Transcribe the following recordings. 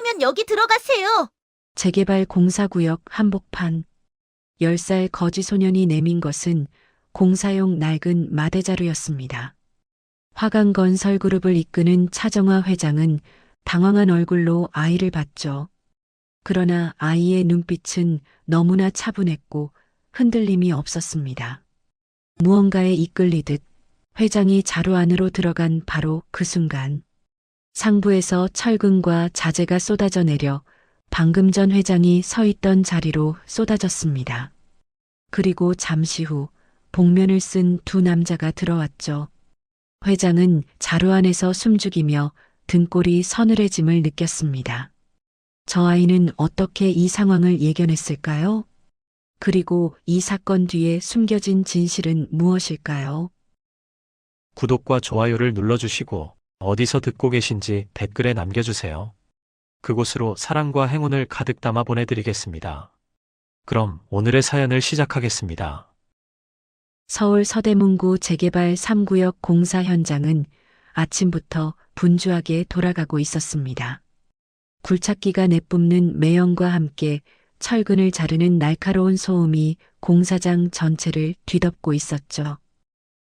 그러면 여기 들어가세요. 재개발 공사구역 한복판. 10살 거지 소년이 내민 것은 공사용 낡은 마대자루였습니다. 화강건설그룹을 이끄는 차정화 회장은 당황한 얼굴로 아이를 봤죠. 그러나 아이의 눈빛은 너무나 차분했고 흔들림이 없었습니다. 무언가에 이끌리듯 회장이 자루 안으로 들어간 바로 그 순간 상부에서 철근과 자재가 쏟아져 내려 방금 전 회장이 서 있던 자리로 쏟아졌습니다. 그리고 잠시 후 복면을 쓴 두 남자가 들어왔죠. 회장은 자루 안에서 숨죽이며 등골이 서늘해짐을 느꼈습니다. 저 아이는 어떻게 이 상황을 예견했을까요? 그리고 이 사건 뒤에 숨겨진 진실은 무엇일까요? 구독과 좋아요를 눌러주시고 어디서 듣고 계신지 댓글에 남겨주세요. 그곳으로 사랑과 행운을 가득 담아 보내드리겠습니다. 그럼 오늘의 사연을 시작하겠습니다. 서울 서대문구 재개발 3구역 공사 현장은 아침부터 분주하게 돌아가고 있었습니다. 굴착기가 내뿜는 매연과 함께 철근을 자르는 날카로운 소음이 공사장 전체를 뒤덮고 있었죠.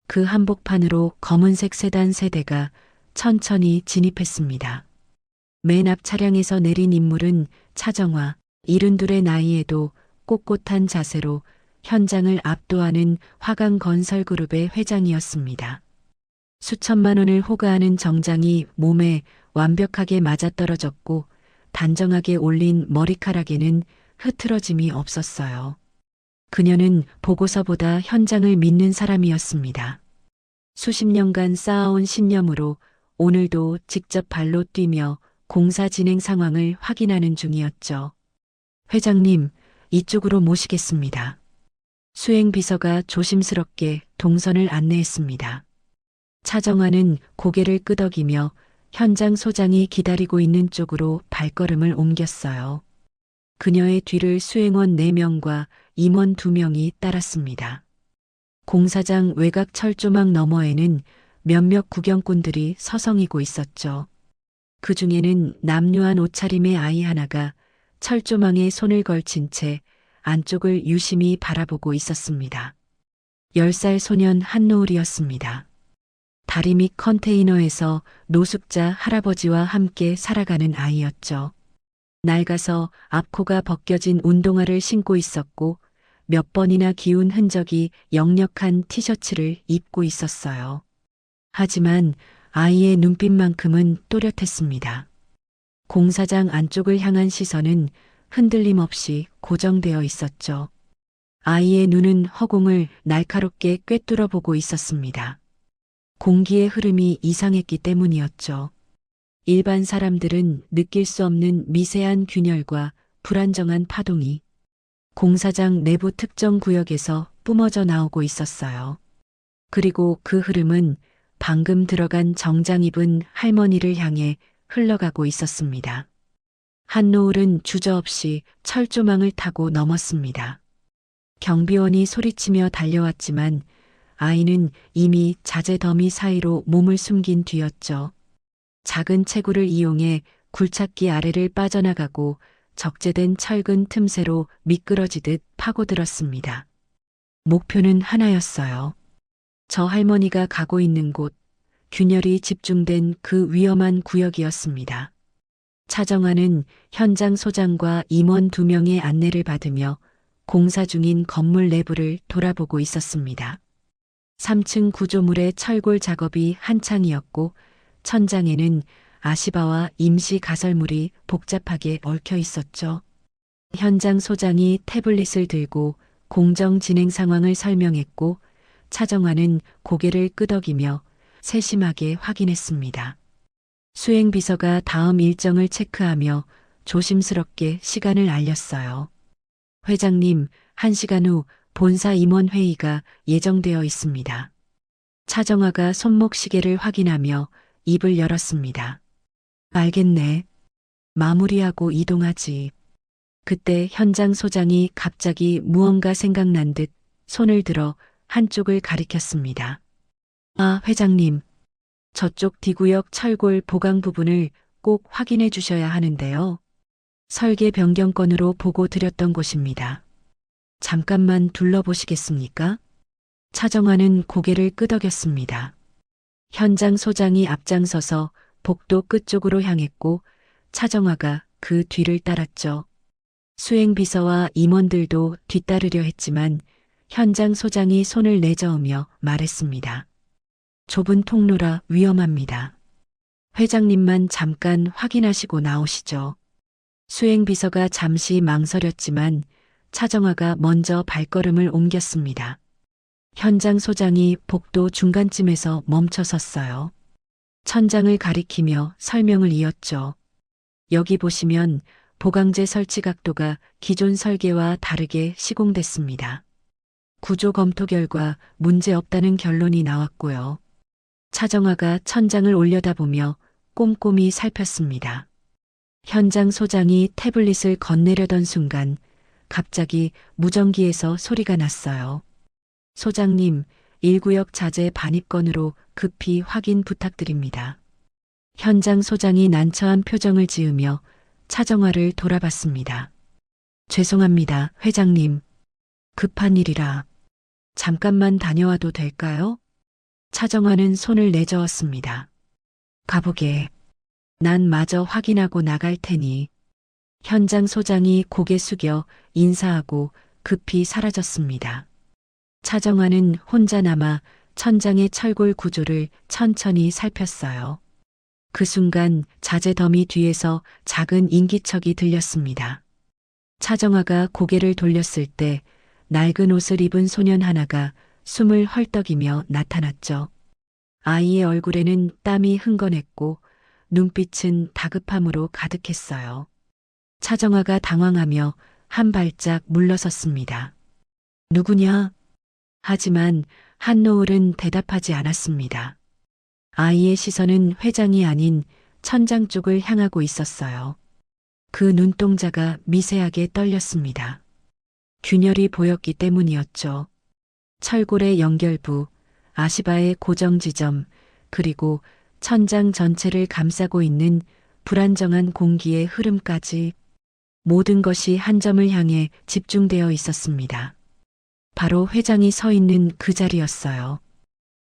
그 한복판으로 검은색 세단 세대가 천천히 진입했습니다. 맨 앞 차량에서 내린 인물은 차정화, 72의 나이에도 꼿꼿한 자세로 현장을 압도하는 화강건설그룹의 회장이었습니다. 수천만 원을 호가하는 정장이 몸에 완벽하게 맞아떨어졌고 단정하게 올린 머리카락에는 흐트러짐이 없었어요. 그녀는 보고서보다 현장을 믿는 사람이었습니다. 수십 년간 쌓아온 신념으로 오늘도 직접 발로 뛰며 공사 진행 상황을 확인하는 중이었죠. 회장님, 이쪽으로 모시겠습니다. 수행비서가 조심스럽게 동선을 안내했습니다. 차정화는 고개를 끄덕이며 현장 소장이 기다리고 있는 쪽으로 발걸음을 옮겼어요. 그녀의 뒤를 수행원 4명과 임원 2명이 따랐습니다. 공사장 외곽 철조망 너머에는 몇몇 구경꾼들이 서성이고 있었죠. 그 중에는 남루한 옷차림의 아이 하나가 철조망에 손을 걸친 채 안쪽을 유심히 바라보고 있었습니다. 10살 소년 한노을이었습니다. 다리 밑 컨테이너에서 노숙자 할아버지와 함께 살아가는 아이였죠. 낡아서 앞코가 벗겨진 운동화를 신고 있었고 몇 번이나 기운 흔적이 역력한 티셔츠를 입고 있었어요. 하지만 아이의 눈빛만큼은 또렷했습니다. 공사장 안쪽을 향한 시선은 흔들림 없이 고정되어 있었죠. 아이의 눈은 허공을 날카롭게 꿰뚫어 보고 있었습니다. 공기의 흐름이 이상했기 때문이었죠. 일반 사람들은 느낄 수 없는 미세한 균열과 불안정한 파동이 공사장 내부 특정 구역에서 뿜어져 나오고 있었어요. 그리고 그 흐름은 방금 들어간 정장 입은 할머니를 향해 흘러가고 있었습니다. 한노을은 주저없이 철조망을 타고 넘었습니다. 경비원이 소리치며 달려왔지만 아이는 이미 자재 더미 사이로 몸을 숨긴 뒤였죠. 작은 체구를 이용해 굴착기 아래를 빠져나가고 적재된 철근 틈새로 미끄러지듯 파고들었습니다. 목표는 하나였어요. 저 할머니가 가고 있는 곳, 균열이 집중된 그 위험한 구역이었습니다. 차정화는 현장 소장과 임원 2명의 안내를 받으며 공사 중인 건물 내부를 돌아보고 있었습니다. 3층 구조물의 철골 작업이 한창이었고 천장에는 아시바와 임시 가설물이 복잡하게 얽혀 있었죠. 현장 소장이 태블릿을 들고 공정 진행 상황을 설명했고 차정화는 고개를 끄덕이며 세심하게 확인했습니다. 수행비서가 다음 일정을 체크하며 조심스럽게 시간을 알렸어요. 회장님, 1시간 후 본사 임원 회의가 예정되어 있습니다. 차정화가 손목 시계를 확인하며 입을 열었습니다. 알겠네. 마무리하고 이동하지. 그때 현장 소장이 갑자기 무언가 생각난 듯 손을 들어 한쪽을 가리켰습니다. 아, 회장님. 저쪽 D구역 철골 보강 부분을 꼭 확인해 주셔야 하는데요. 설계 변경건으로 보고 드렸던 곳입니다. 잠깐만 둘러보시겠습니까? 차정화는 고개를 끄덕였습니다. 현장 소장이 앞장서서 복도 끝쪽으로 향했고 차정화가 그 뒤를 따랐죠. 수행비서와 임원들도 뒤따르려 했지만 현장 소장이 손을 내저으며 말했습니다. 좁은 통로라 위험합니다. 회장님만 잠깐 확인하시고 나오시죠. 수행비서가 잠시 망설였지만 차정화가 먼저 발걸음을 옮겼습니다. 현장 소장이 복도 중간쯤에서 멈춰 섰어요. 천장을 가리키며 설명을 이었죠. 여기 보시면 보강재 설치 각도가 기존 설계와 다르게 시공됐습니다. 구조 검토 결과 문제 없다는 결론이 나왔고요. 차정화가 천장을 올려다보며 꼼꼼히 살폈습니다. 현장 소장이 태블릿을 건네려던 순간 갑자기 무전기에서 소리가 났어요. 소장님, 1구역 자재 반입건으로 급히 확인 부탁드립니다. 현장 소장이 난처한 표정을 지으며 차정화를 돌아봤습니다. 죄송합니다, 회장님. 급한 일이라. 잠깐만 다녀와도 될까요? 차정화는 손을 내저었습니다. 가보게. 난 마저 확인하고 나갈 테니. 현장 소장이 고개 숙여 인사하고 급히 사라졌습니다. 차정화는 혼자 남아 천장의 철골 구조를 천천히 살폈어요. 그 순간 자재 더미 뒤에서 작은 인기척이 들렸습니다. 차정화가 고개를 돌렸을 때 낡은 옷을 입은 소년 하나가 숨을 헐떡이며 나타났죠. 아이의 얼굴에는 땀이 흥건했고 눈빛은 다급함으로 가득했어요. 차정화가 당황하며 한 발짝 물러섰습니다. 누구냐? 하지만 한노을은 대답하지 않았습니다. 아이의 시선은 회장이 아닌 천장 쪽을 향하고 있었어요. 그 눈동자가 미세하게 떨렸습니다. 균열이 보였기 때문이었죠. 철골의 연결부, 아시바의 고정 지점, 그리고 천장 전체를 감싸고 있는 불안정한 공기의 흐름까지 모든 것이 한 점을 향해 집중되어 있었습니다. 바로 회장이 서 있는 그 자리였어요.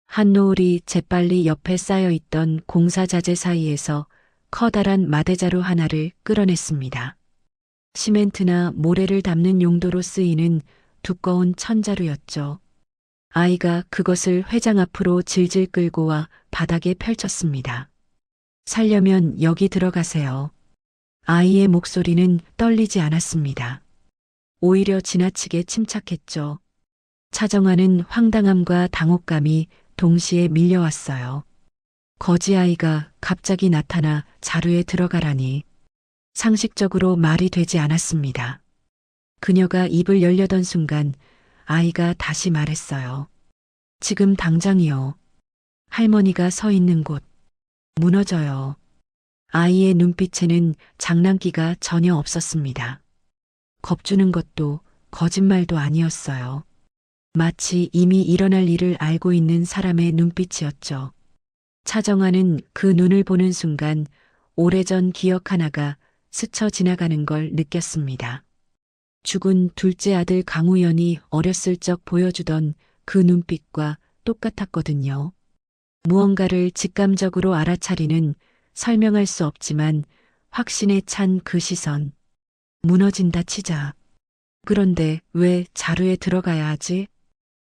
한노을이 재빨리 옆에 쌓여있던 공사자재 사이에서 커다란 마대자루 하나를 끌어냈습니다. 시멘트나 모래를 담는 용도로 쓰이는 두꺼운 천자루였죠. 아이가 그것을 회장 앞으로 질질 끌고 와 바닥에 펼쳤습니다. 살려면 여기 들어가세요. 아이의 목소리는 떨리지 않았습니다. 오히려 지나치게 침착했죠. 차정화는 황당함과 당혹감이 동시에 밀려왔어요. 거지 아이가 갑자기 나타나 자루에 들어가라니 상식적으로 말이 되지 않았습니다. 그녀가 입을 열려던 순간 아이가 다시 말했어요. 지금 당장이요. 할머니가 서 있는 곳. 무너져요. 아이의 눈빛에는 장난기가 전혀 없었습니다. 겁주는 것도 거짓말도 아니었어요. 마치 이미 일어날 일을 알고 있는 사람의 눈빛이었죠. 차정화는 그 눈을 보는 순간 오래전 기억 하나가 스쳐 지나가는 걸 느꼈습니다. 죽은 둘째 아들 강우연이 어렸을 적 보여주던 그 눈빛과 똑같았거든요. 무언가를 직감적으로 알아차리는 설명할 수 없지만 확신에 찬 그 시선. 무너진다 치자. 그런데 왜 자루에 들어가야 하지?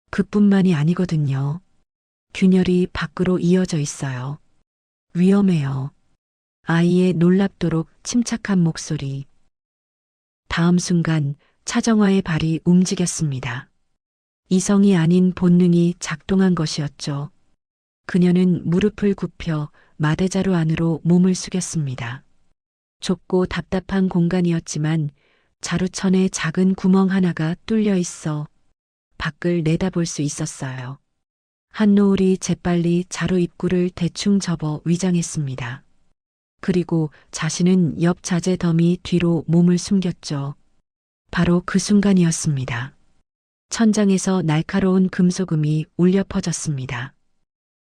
그뿐만이 아니거든요. 균열이 밖으로 이어져 있어요. 위험해요. 아이의 놀랍도록 침착한 목소리. 다음 순간 차정화의 발이 움직였습니다. 이성이 아닌 본능이 작동한 것이었죠. 그녀는 무릎을 굽혀 마대자루 안으로 몸을 숙였습니다. 좁고 답답한 공간이었지만 자루천에 작은 구멍 하나가 뚫려 있어 밖을 내다볼 수 있었어요. 한노을이 재빨리 자루 입구를 대충 접어 위장했습니다. 그리고 자신은 옆 자재 더미 뒤로 몸을 숨겼죠. 바로 그 순간이었습니다. 천장에서 날카로운 금속음이 울려 퍼졌습니다.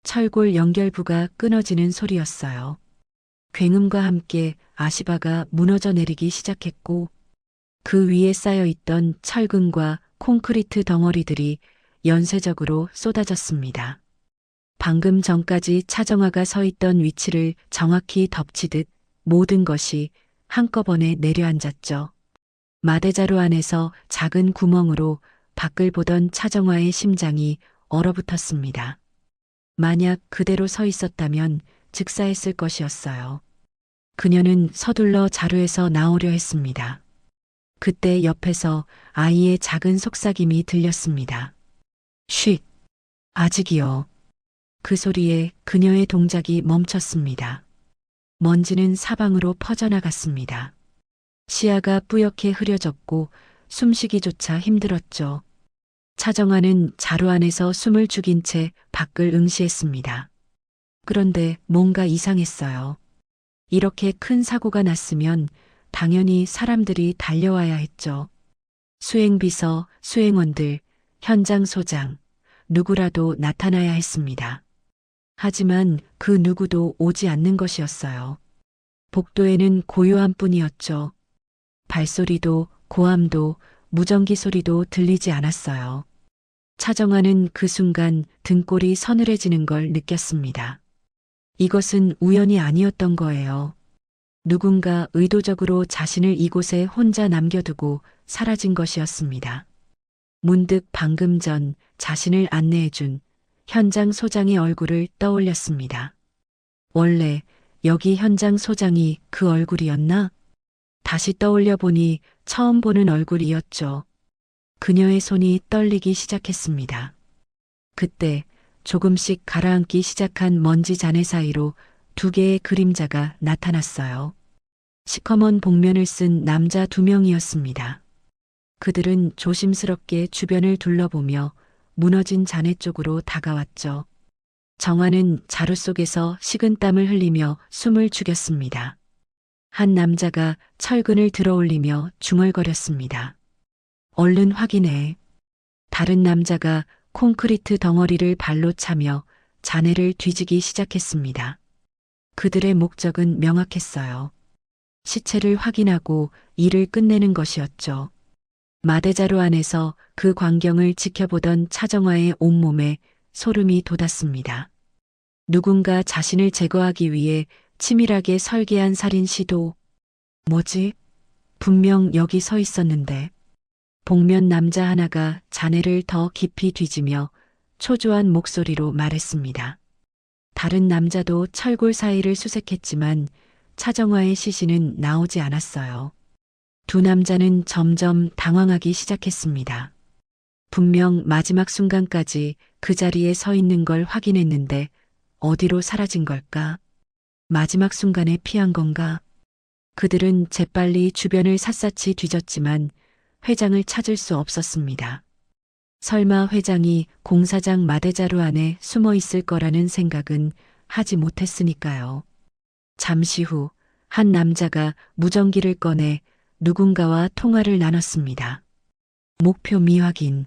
철골 연결부가 끊어지는 소리였어요. 굉음과 함께 아시바가 무너져 내리기 시작했고 그 위에 쌓여 있던 철근과 콘크리트 덩어리들이 연쇄적으로 쏟아졌습니다. 방금 전까지 차정화가 서 있던 위치를 정확히 덮치듯 모든 것이 한꺼번에 내려앉았죠. 마대자루 안에서 작은 구멍으로 밖을 보던 차정화의 심장이 얼어붙었습니다. 만약 그대로 서 있었다면 즉사했을 것이었어요. 그녀는 서둘러 자루에서 나오려 했습니다. 그때 옆에서 아이의 작은 속삭임이 들렸습니다. 쉿! 아직이요. 그 소리에 그녀의 동작이 멈췄습니다. 먼지는 사방으로 퍼져나갔습니다. 시야가 뿌옇게 흐려졌고 숨쉬기조차 힘들었죠. 차정아는 자루 안에서 숨을 죽인 채 밖을 응시했습니다. 그런데 뭔가 이상했어요. 이렇게 큰 사고가 났으면 당연히 사람들이 달려와야 했죠. 수행비서, 수행원들, 현장 소장, 누구라도 나타나야 했습니다. 하지만 그 누구도 오지 않는 것이었어요. 복도에는 고요한 뿐이었죠. 발소리도 고함도 무전기 소리도 들리지 않았어요. 차정아는 그 순간 등골이 서늘해지는 걸 느꼈습니다. 이것은 우연이 아니었던 거예요. 누군가 의도적으로 자신을 이곳에 혼자 남겨두고 사라진 것이었습니다. 문득 방금 전 자신을 안내해준 현장 소장의 얼굴을 떠올렸습니다. 원래 여기 현장 소장이 그 얼굴이었나? 다시 떠올려 보니 처음 보는 얼굴이었죠. 그녀의 손이 떨리기 시작했습니다. 그때 조금씩 가라앉기 시작한 먼지 잔해 사이로 두 개의 그림자가 나타났어요. 시커먼 복면을 쓴 남자 두 명이었습니다. 그들은 조심스럽게 주변을 둘러보며 무너진 잔해 쪽으로 다가왔죠. 정화는 자루 속에서 식은땀을 흘리며 숨을 죽였습니다. 한 남자가 철근을 들어올리며 중얼거렸습니다. 얼른 확인해. 다른 남자가 콘크리트 덩어리를 발로 차며 잔해를 뒤지기 시작했습니다. 그들의 목적은 명확했어요. 시체를 확인하고 일을 끝내는 것이었죠. 마대자루 안에서 그 광경을 지켜보던 차정화의 온몸에 소름이 돋았습니다. 누군가 자신을 제거하기 위해 치밀하게 설계한 살인 시도. 뭐지? 분명 여기 서 있었는데. 복면 남자 하나가 잔해를 더 깊이 뒤지며 초조한 목소리로 말했습니다. 다른 남자도 철골 사이를 수색했지만 차정화의 시신은 나오지 않았어요. 두 남자는 점점 당황하기 시작했습니다. 분명 마지막 순간까지 그 자리에 서 있는 걸 확인했는데 어디로 사라진 걸까? 마지막 순간에 피한 건가? 그들은 재빨리 주변을 샅샅이 뒤졌지만 회장을 찾을 수 없었습니다. 설마 회장이 공사장 마대자루 안에 숨어 있을 거라는 생각은 하지 못했으니까요. 잠시 후 한 남자가 무전기를 꺼내 누군가와 통화를 나눴습니다. 목표 미확인.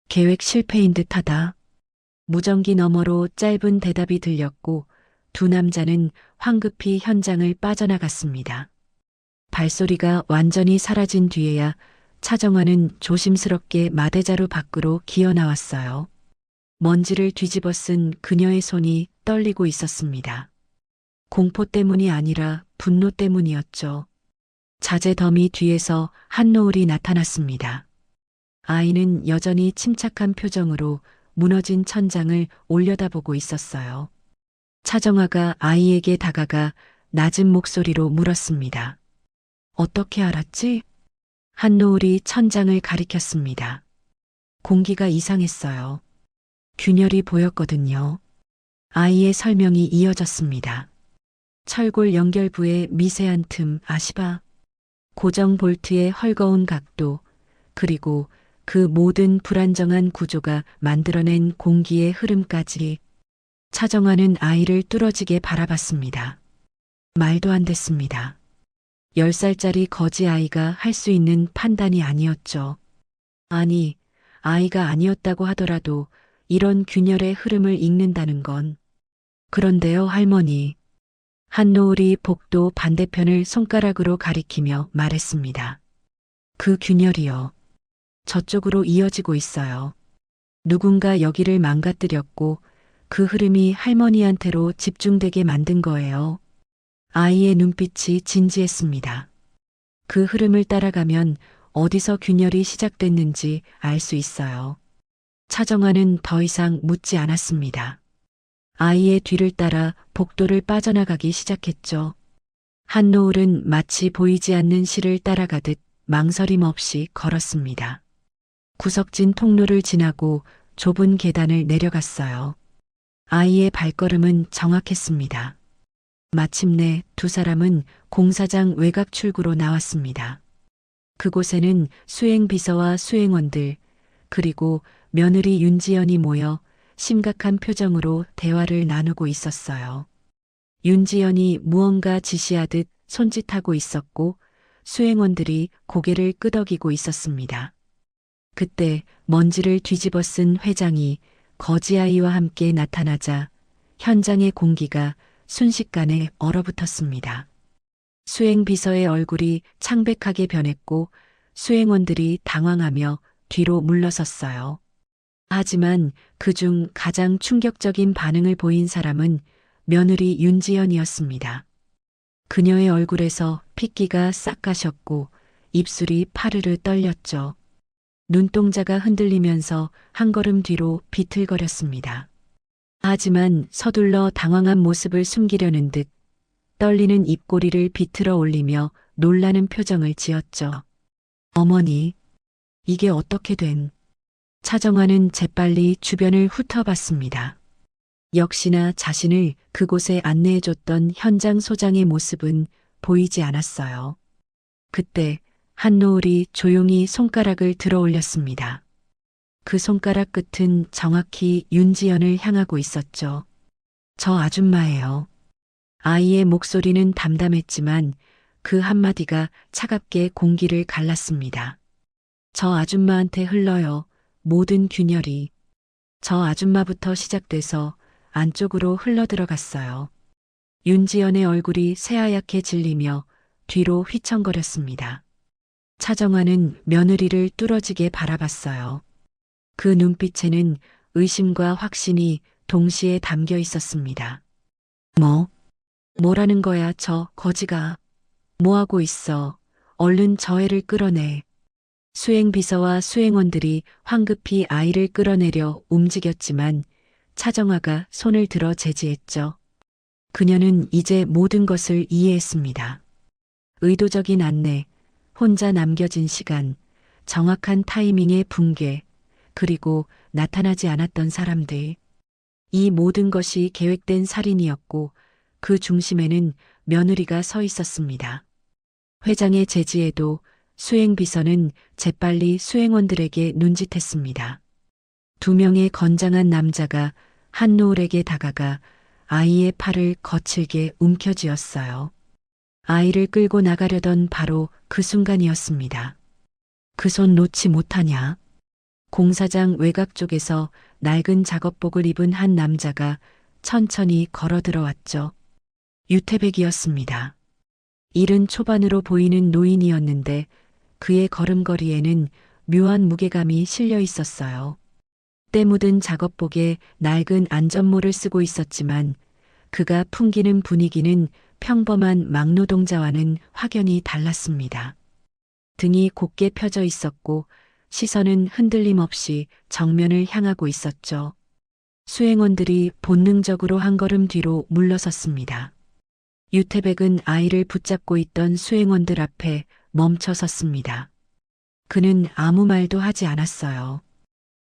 계획 실패인 듯하다. 무전기 너머로 짧은 대답이 들렸고 두 남자는 황급히 현장을 빠져나갔습니다. 발소리가 완전히 사라진 뒤에야 차정화는 조심스럽게 마대자루 밖으로 기어 나왔어요. 먼지를 뒤집어 쓴 그녀의 손이 떨리고 있었습니다. 공포 때문이 아니라 분노 때문이었죠. 자재 더미 뒤에서 한 노을이 나타났습니다. 아이는 여전히 침착한 표정으로 무너진 천장을 올려다보고 있었어요. 차정화가 아이에게 다가가 낮은 목소리로 물었습니다. 어떻게 알았지? 한노을이 천장을 가리켰습니다. 공기가 이상했어요. 균열이 보였거든요. 아이의 설명이 이어졌습니다. 철골 연결부의 미세한 틈, 아시바. 고정 볼트의 헐거운 각도, 그리고 그 모든 불안정한 구조가 만들어낸 공기의 흐름까지. 차정화는 아이를 뚫어지게 바라봤습니다. 말도 안 됐습니다. 10살짜리 거지 아이가 할 수 있는 판단이 아니었죠. 아니, 아이가 아니었다고 하더라도 이런 균열의 흐름을 읽는다는 건. 그런데요, 할머니. 한노을이 복도 반대편을 손가락으로 가리키며 말했습니다. 그 균열이요. 저쪽으로 이어지고 있어요. 누군가 여기를 망가뜨렸고 그 흐름이 할머니한테로 집중되게 만든 거예요. 아이의 눈빛이 진지했습니다. 그 흐름을 따라가면 어디서 균열이 시작됐는지 알 수 있어요. 차정환은 더 이상 묻지 않았습니다. 아이의 뒤를 따라 복도를 빠져나가기 시작했죠. 한노을은 마치 보이지 않는 실을 따라가듯 망설임 없이 걸었습니다. 구석진 통로를 지나고 좁은 계단을 내려갔어요. 아이의 발걸음은 정확했습니다. 마침내 두 사람은 공사장 외곽 출구로 나왔습니다. 그곳에는 수행비서와 수행원들, 그리고 며느리 윤지연이 모여 심각한 표정으로 대화를 나누고 있었어요. 윤지연이 무언가 지시하듯 손짓하고 있었고 수행원들이 고개를 끄덕이고 있었습니다. 그때 먼지를 뒤집어 쓴 회장이 거지아이와 함께 나타나자 현장의 공기가 순식간에 얼어붙었습니다. 수행비서의 얼굴이 창백하게 변했고 수행원들이 당황하며 뒤로 물러섰어요. 하지만 그중 가장 충격적인 반응을 보인 사람은 며느리 윤지연이었습니다. 그녀의 얼굴에서 핏기가 싹 가셨고 입술이 파르르 떨렸죠. 눈동자가 흔들리면서 한 걸음 뒤로 비틀거렸습니다. 하지만 서둘러 당황한 모습을 숨기려는 듯 떨리는 입꼬리를 비틀어 올리며 놀라는 표정을 지었죠. 어머니, 이게 어떻게 된? 차정환은 재빨리 주변을 훑어봤습니다. 역시나 자신을 그곳에 안내해줬던 현장 소장의 모습은 보이지 않았어요. 그때 한노을이 조용히 손가락을 들어 올렸습니다. 그 손가락 끝은 정확히 윤지연을 향하고 있었죠. 저 아줌마예요. 아이의 목소리는 담담했지만 그 한마디가 차갑게 공기를 갈랐습니다. 저 아줌마한테 흘러요. 모든 균열이. 저 아줌마부터 시작돼서 안쪽으로 흘러들어갔어요. 윤지연의 얼굴이 새하얗게 질리며 뒤로 휘청거렸습니다. 차정환은 며느리를 뚫어지게 바라봤어요. 그 눈빛에는 의심과 확신이 동시에 담겨 있었습니다. 뭐라는 거야, 저 거지가. 뭐하고 있어. 얼른 저 애를 끌어내. 수행비서와 수행원들이 황급히 아이를 끌어내려 움직였지만 차정화가 손을 들어 제지했죠. 그녀는 이제 모든 것을 이해했습니다. 의도적인 안내, 혼자 남겨진 시간, 정확한 타이밍의 붕괴, 그리고 나타나지 않았던 사람들. 이 모든 것이 계획된 살인이었고 그 중심에는 며느리가 서 있었습니다. 회장의 제지에도 수행비서는 재빨리 수행원들에게 눈짓했습니다. 두 명의 건장한 남자가 한노을에게 다가가 아이의 팔을 거칠게 움켜쥐었어요. 아이를 끌고 나가려던 바로 그 순간이었습니다. 그 손 놓지 못하냐? 공사장 외곽 쪽에서 낡은 작업복을 입은 한 남자가 천천히 걸어 들어왔죠. 유태백이었습니다. 일흔 초반으로 보이는 노인이었는데 그의 걸음걸이에는 묘한 무게감이 실려 있었어요. 때 묻은 작업복에 낡은 안전모를 쓰고 있었지만 그가 풍기는 분위기는 평범한 막노동자와는 확연히 달랐습니다. 등이 곧게 펴져 있었고 시선은 흔들림 없이 정면을 향하고 있었죠. 수행원들이 본능적으로 한 걸음 뒤로 물러섰습니다. 유태백은 아이를 붙잡고 있던 수행원들 앞에 멈춰 섰습니다. 그는 아무 말도 하지 않았어요.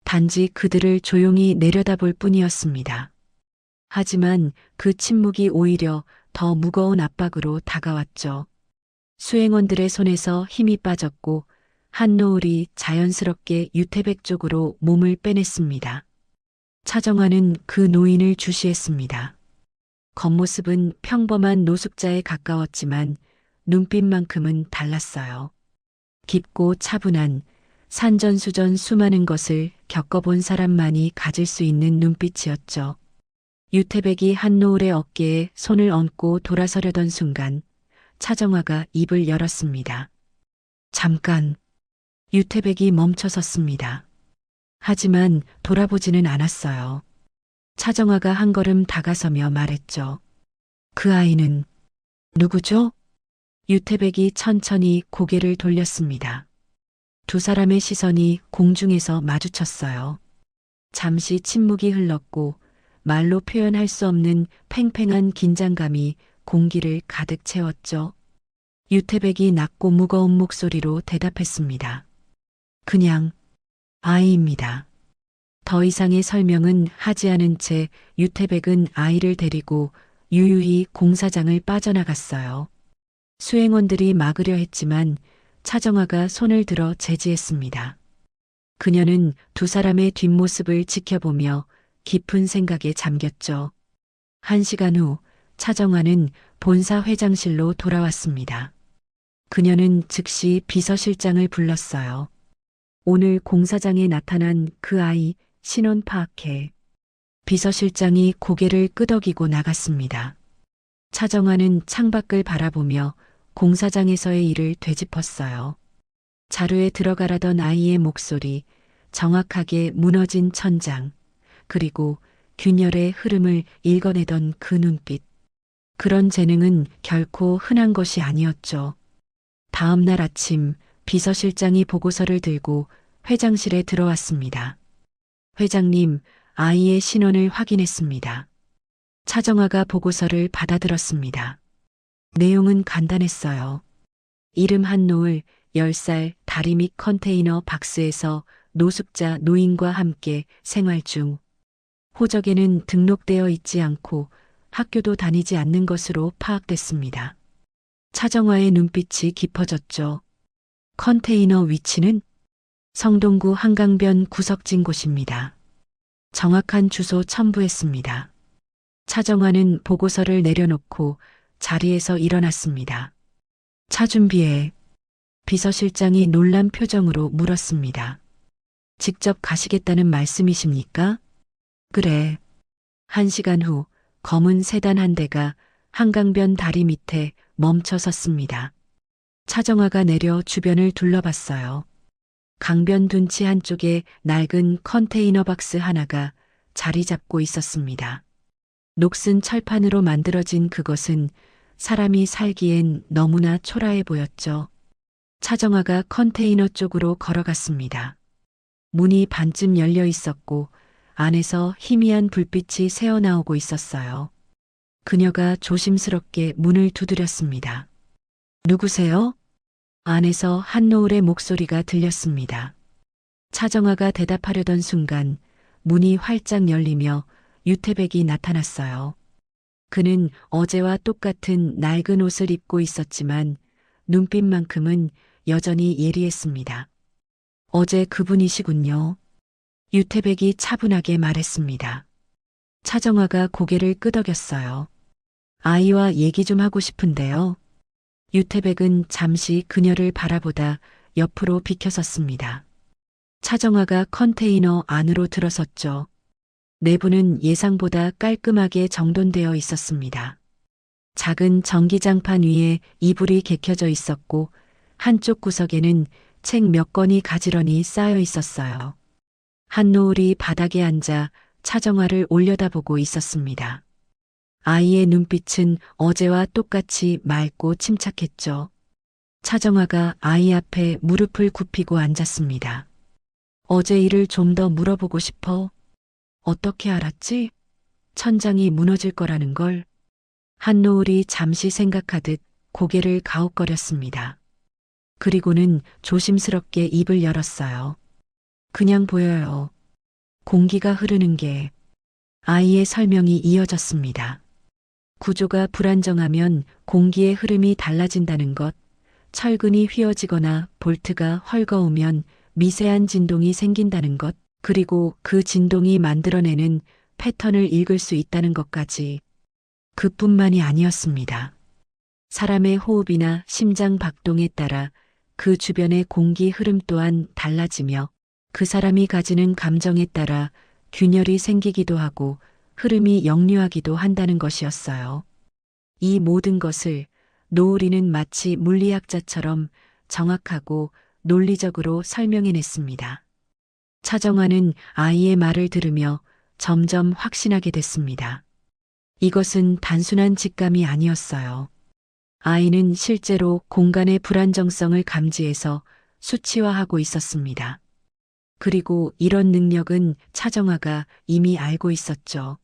단지 그들을 조용히 내려다볼 뿐이었습니다. 하지만 그 침묵이 오히려 더 무거운 압박으로 다가왔죠. 수행원들의 손에서 힘이 빠졌고 한노을이 자연스럽게 유태백 쪽으로 몸을 빼냈습니다. 차정환은 그 노인을 주시했습니다. 겉모습은 평범한 노숙자에 가까웠지만 눈빛만큼은 달랐어요. 깊고 차분한 산전수전 수많은 것을 겪어본 사람만이 가질 수 있는 눈빛이었죠. 유태백이 한노을의 어깨에 손을 얹고 돌아서려던 순간 차정화가 입을 열었습니다. 잠깐. 유태백이 멈춰섰습니다. 하지만 돌아보지는 않았어요. 차정화가 한 걸음 다가서며 말했죠. 그 아이는 누구죠? 유태백이 천천히 고개를 돌렸습니다. 두 사람의 시선이 공중에서 마주쳤어요. 잠시 침묵이 흘렀고 말로 표현할 수 없는 팽팽한 긴장감이 공기를 가득 채웠죠. 유태백이 낮고 무거운 목소리로 대답했습니다. 그냥 아이입니다. 더 이상의 설명은 하지 않은 채 유태백은 아이를 데리고 유유히 공사장을 빠져나갔어요. 수행원들이 막으려 했지만 차정화가 손을 들어 제지했습니다. 그녀는 두 사람의 뒷모습을 지켜보며 깊은 생각에 잠겼죠. 1시간 후 차정화는 본사 회장실로 돌아왔습니다. 그녀는 즉시 비서실장을 불렀어요. 오늘 공사장에 나타난 그 아이 신원 파악해. 비서실장이 고개를 끄덕이고 나갔습니다. 차정화는 창밖을 바라보며 공사장에서의 일을 되짚었어요. 자루에 들어가라던 아이의 목소리, 정확하게 무너진 천장, 그리고 균열의 흐름을 읽어내던 그 눈빛. 그런 재능은 결코 흔한 것이 아니었죠. 다음 날 아침 비서실장이 보고서를 들고 회장실에 들어왔습니다. 회장님, 아이의 신원을 확인했습니다. 차정화가 보고서를 받아들었습니다. 내용은 간단했어요. 이름 한노을, 10살, 다리 및 컨테이너 박스에서 노숙자 노인과 함께 생활 중. 호적에는 등록되어 있지 않고 학교도 다니지 않는 것으로 파악됐습니다. 차정화의 눈빛이 깊어졌죠. 컨테이너 위치는 성동구 한강변 구석진 곳입니다. 정확한 주소 첨부했습니다. 차정화는 보고서를 내려놓고 자리에서 일어났습니다. 차 준비해. 비서실장이 놀란 표정으로 물었습니다. 직접 가시겠다는 말씀이십니까? 그래. 1시간 후 검은 세단 한 대가 한강변 다리 밑에 멈춰 섰습니다. 차정화가 내려 주변을 둘러봤어요. 강변 둔치 한쪽에 낡은 컨테이너 박스 하나가 자리 잡고 있었습니다. 녹슨 철판으로 만들어진 그것은 사람이 살기엔 너무나 초라해 보였죠. 차정화가 컨테이너 쪽으로 걸어갔습니다. 문이 반쯤 열려 있었고 안에서 희미한 불빛이 새어나오고 있었어요. 그녀가 조심스럽게 문을 두드렸습니다. 누구세요? 안에서 한노을의 목소리가 들렸습니다. 차정화가 대답하려던 순간 문이 활짝 열리며 유태백이 나타났어요. 그는 어제와 똑같은 낡은 옷을 입고 있었지만 눈빛만큼은 여전히 예리했습니다. 어제 그분이시군요. 유태백이 차분하게 말했습니다. 차정화가 고개를 끄덕였어요. 아이와 얘기 좀 하고 싶은데요. 유태백은 잠시 그녀를 바라보다 옆으로 비켜섰습니다. 차정화가 컨테이너 안으로 들어섰죠. 내부는 예상보다 깔끔하게 정돈되어 있었습니다. 작은 전기장판 위에 이불이 개켜져 있었고 한쪽 구석에는 책 몇 권이 가지런히 쌓여 있었어요. 한노을이 바닥에 앉아 차정화를 올려다보고 있었습니다. 아이의 눈빛은 어제와 똑같이 맑고 침착했죠. 차정화가 아이 앞에 무릎을 굽히고 앉았습니다. 어제 일을 좀 더 물어보고 싶어. 어떻게 알았지? 천장이 무너질 거라는 걸. 한노을이 잠시 생각하듯 고개를 가웃거렸습니다. 그리고는 조심스럽게 입을 열었어요. 그냥 보여요. 공기가 흐르는 게. 아이의 설명이 이어졌습니다. 구조가 불안정하면 공기의 흐름이 달라진다는 것, 철근이 휘어지거나 볼트가 헐거우면 미세한 진동이 생긴다는 것, 그리고 그 진동이 만들어내는 패턴을 읽을 수 있다는 것까지. 그뿐만이 아니었습니다. 사람의 호흡이나 심장 박동에 따라 그 주변의 공기 흐름 또한 달라지며 그 사람이 가지는 감정에 따라 균열이 생기기도 하고 흐름이 역류하기도 한다는 것이었어요. 이 모든 것을 노을이는 마치 물리학자처럼 정확하고 논리적으로 설명해냈습니다. 차정화는 아이의 말을 들으며 점점 확신하게 됐습니다. 이것은 단순한 직감이 아니었어요. 아이는 실제로 공간의 불안정성을 감지해서 수치화하고 있었습니다. 그리고 이런 능력은 차정화가 이미 알고 있었죠.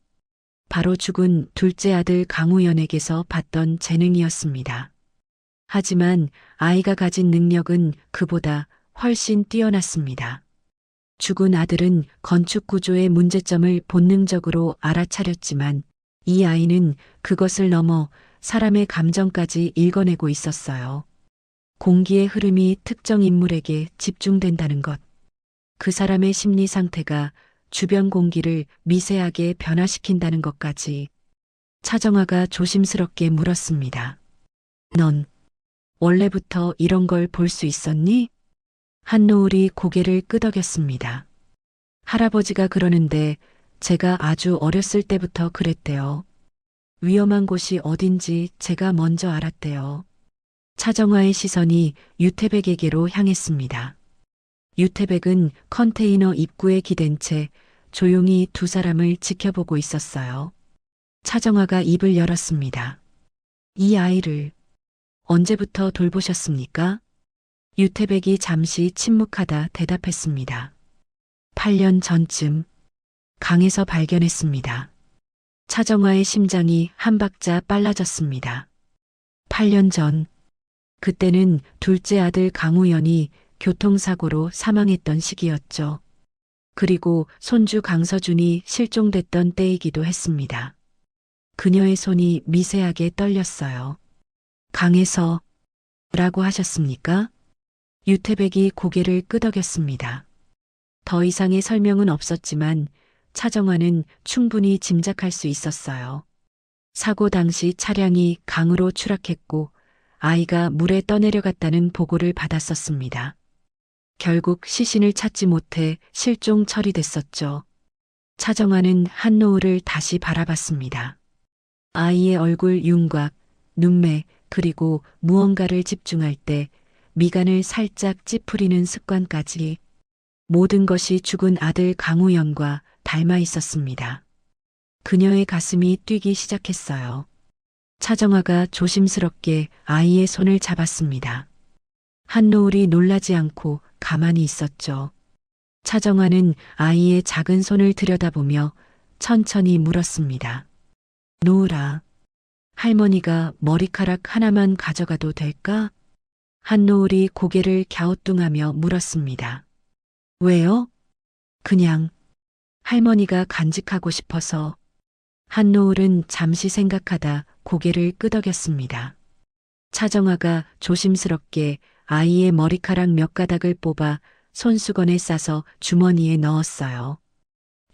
바로 죽은 둘째 아들 강우연에게서 받던 재능이었습니다. 하지만 아이가 가진 능력은 그보다 훨씬 뛰어났습니다. 죽은 아들은 건축 구조의 문제점을 본능적으로 알아차렸지만 이 아이는 그것을 넘어 사람의 감정까지 읽어내고 있었어요. 공기의 흐름이 특정 인물에게 집중된다는 것. 그 사람의 심리 상태가 주변 공기를 미세하게 변화시킨다는 것까지. 차정화가 조심스럽게 물었습니다. 넌 원래부터 이런 걸 볼 수 있었니? 한노을이 고개를 끄덕였습니다. 할아버지가 그러는데 제가 아주 어렸을 때부터 그랬대요. 위험한 곳이 어딘지 제가 먼저 알았대요. 차정화의 시선이 유태백에게로 향했습니다. 유태백은 컨테이너 입구에 기댄 채 조용히 두 사람을 지켜보고 있었어요. 차정화가 입을 열었습니다. 이 아이를 언제부터 돌보셨습니까? 유태백이 잠시 침묵하다 대답했습니다. 8년 전쯤 강에서 발견했습니다. 차정화의 심장이 한 박자 빨라졌습니다. 8년 전, 그때는 둘째 아들 강우연이 교통사고로 사망했던 시기였죠. 그리고 손주 강서준이 실종됐던 때이기도 했습니다. 그녀의 손이 미세하게 떨렸어요. 강에서 라고 하셨습니까? 유태백이 고개를 끄덕였습니다. 더 이상의 설명은 없었지만 차정화는 충분히 짐작할 수 있었어요. 사고 당시 차량이 강으로 추락했고 아이가 물에 떠내려갔다는 보고를 받았었습니다. 결국 시신을 찾지 못해 실종 처리됐었죠. 차정화는 한노을을 다시 바라봤습니다. 아이의 얼굴 윤곽, 눈매, 그리고 무언가를 집중할 때 미간을 살짝 찌푸리는 습관까지 모든 것이 죽은 아들 강우연과 닮아 있었습니다. 그녀의 가슴이 뛰기 시작했어요. 차정화가 조심스럽게 아이의 손을 잡았습니다. 한노을이 놀라지 않고 가만히 있었죠. 차정화는 아이의 작은 손을 들여다보며 천천히 물었습니다. 노을아, 할머니가 머리카락 하나만 가져가도 될까? 한노을이 고개를 갸우뚱하며 물었습니다. 왜요? 그냥 할머니가 간직하고 싶어서. 한노을은 잠시 생각하다 고개를 끄덕였습니다. 차정화가 조심스럽게 아이의 머리카락 몇 가닥을 뽑아 손수건에 싸서 주머니에 넣었어요.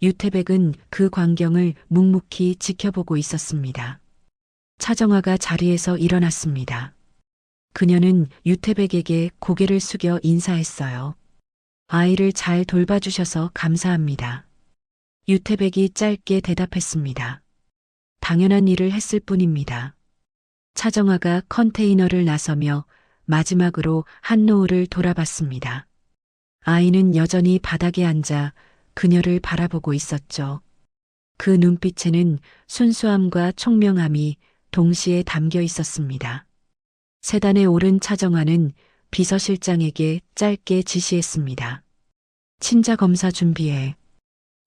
유태백은 그 광경을 묵묵히 지켜보고 있었습니다. 차정화가 자리에서 일어났습니다. 그녀는 유태백에게 고개를 숙여 인사했어요. 아이를 잘 돌봐주셔서 감사합니다. 유태백이 짧게 대답했습니다. 당연한 일을 했을 뿐입니다. 차정화가 컨테이너를 나서며 마지막으로 한노을을 돌아봤습니다. 아이는 여전히 바닥에 앉아 그녀를 바라보고 있었죠. 그 눈빛에는 순수함과 총명함이 동시에 담겨 있었습니다. 세단에 오른 차정화는 비서실장에게 짧게 지시했습니다. 친자 검사 준비해.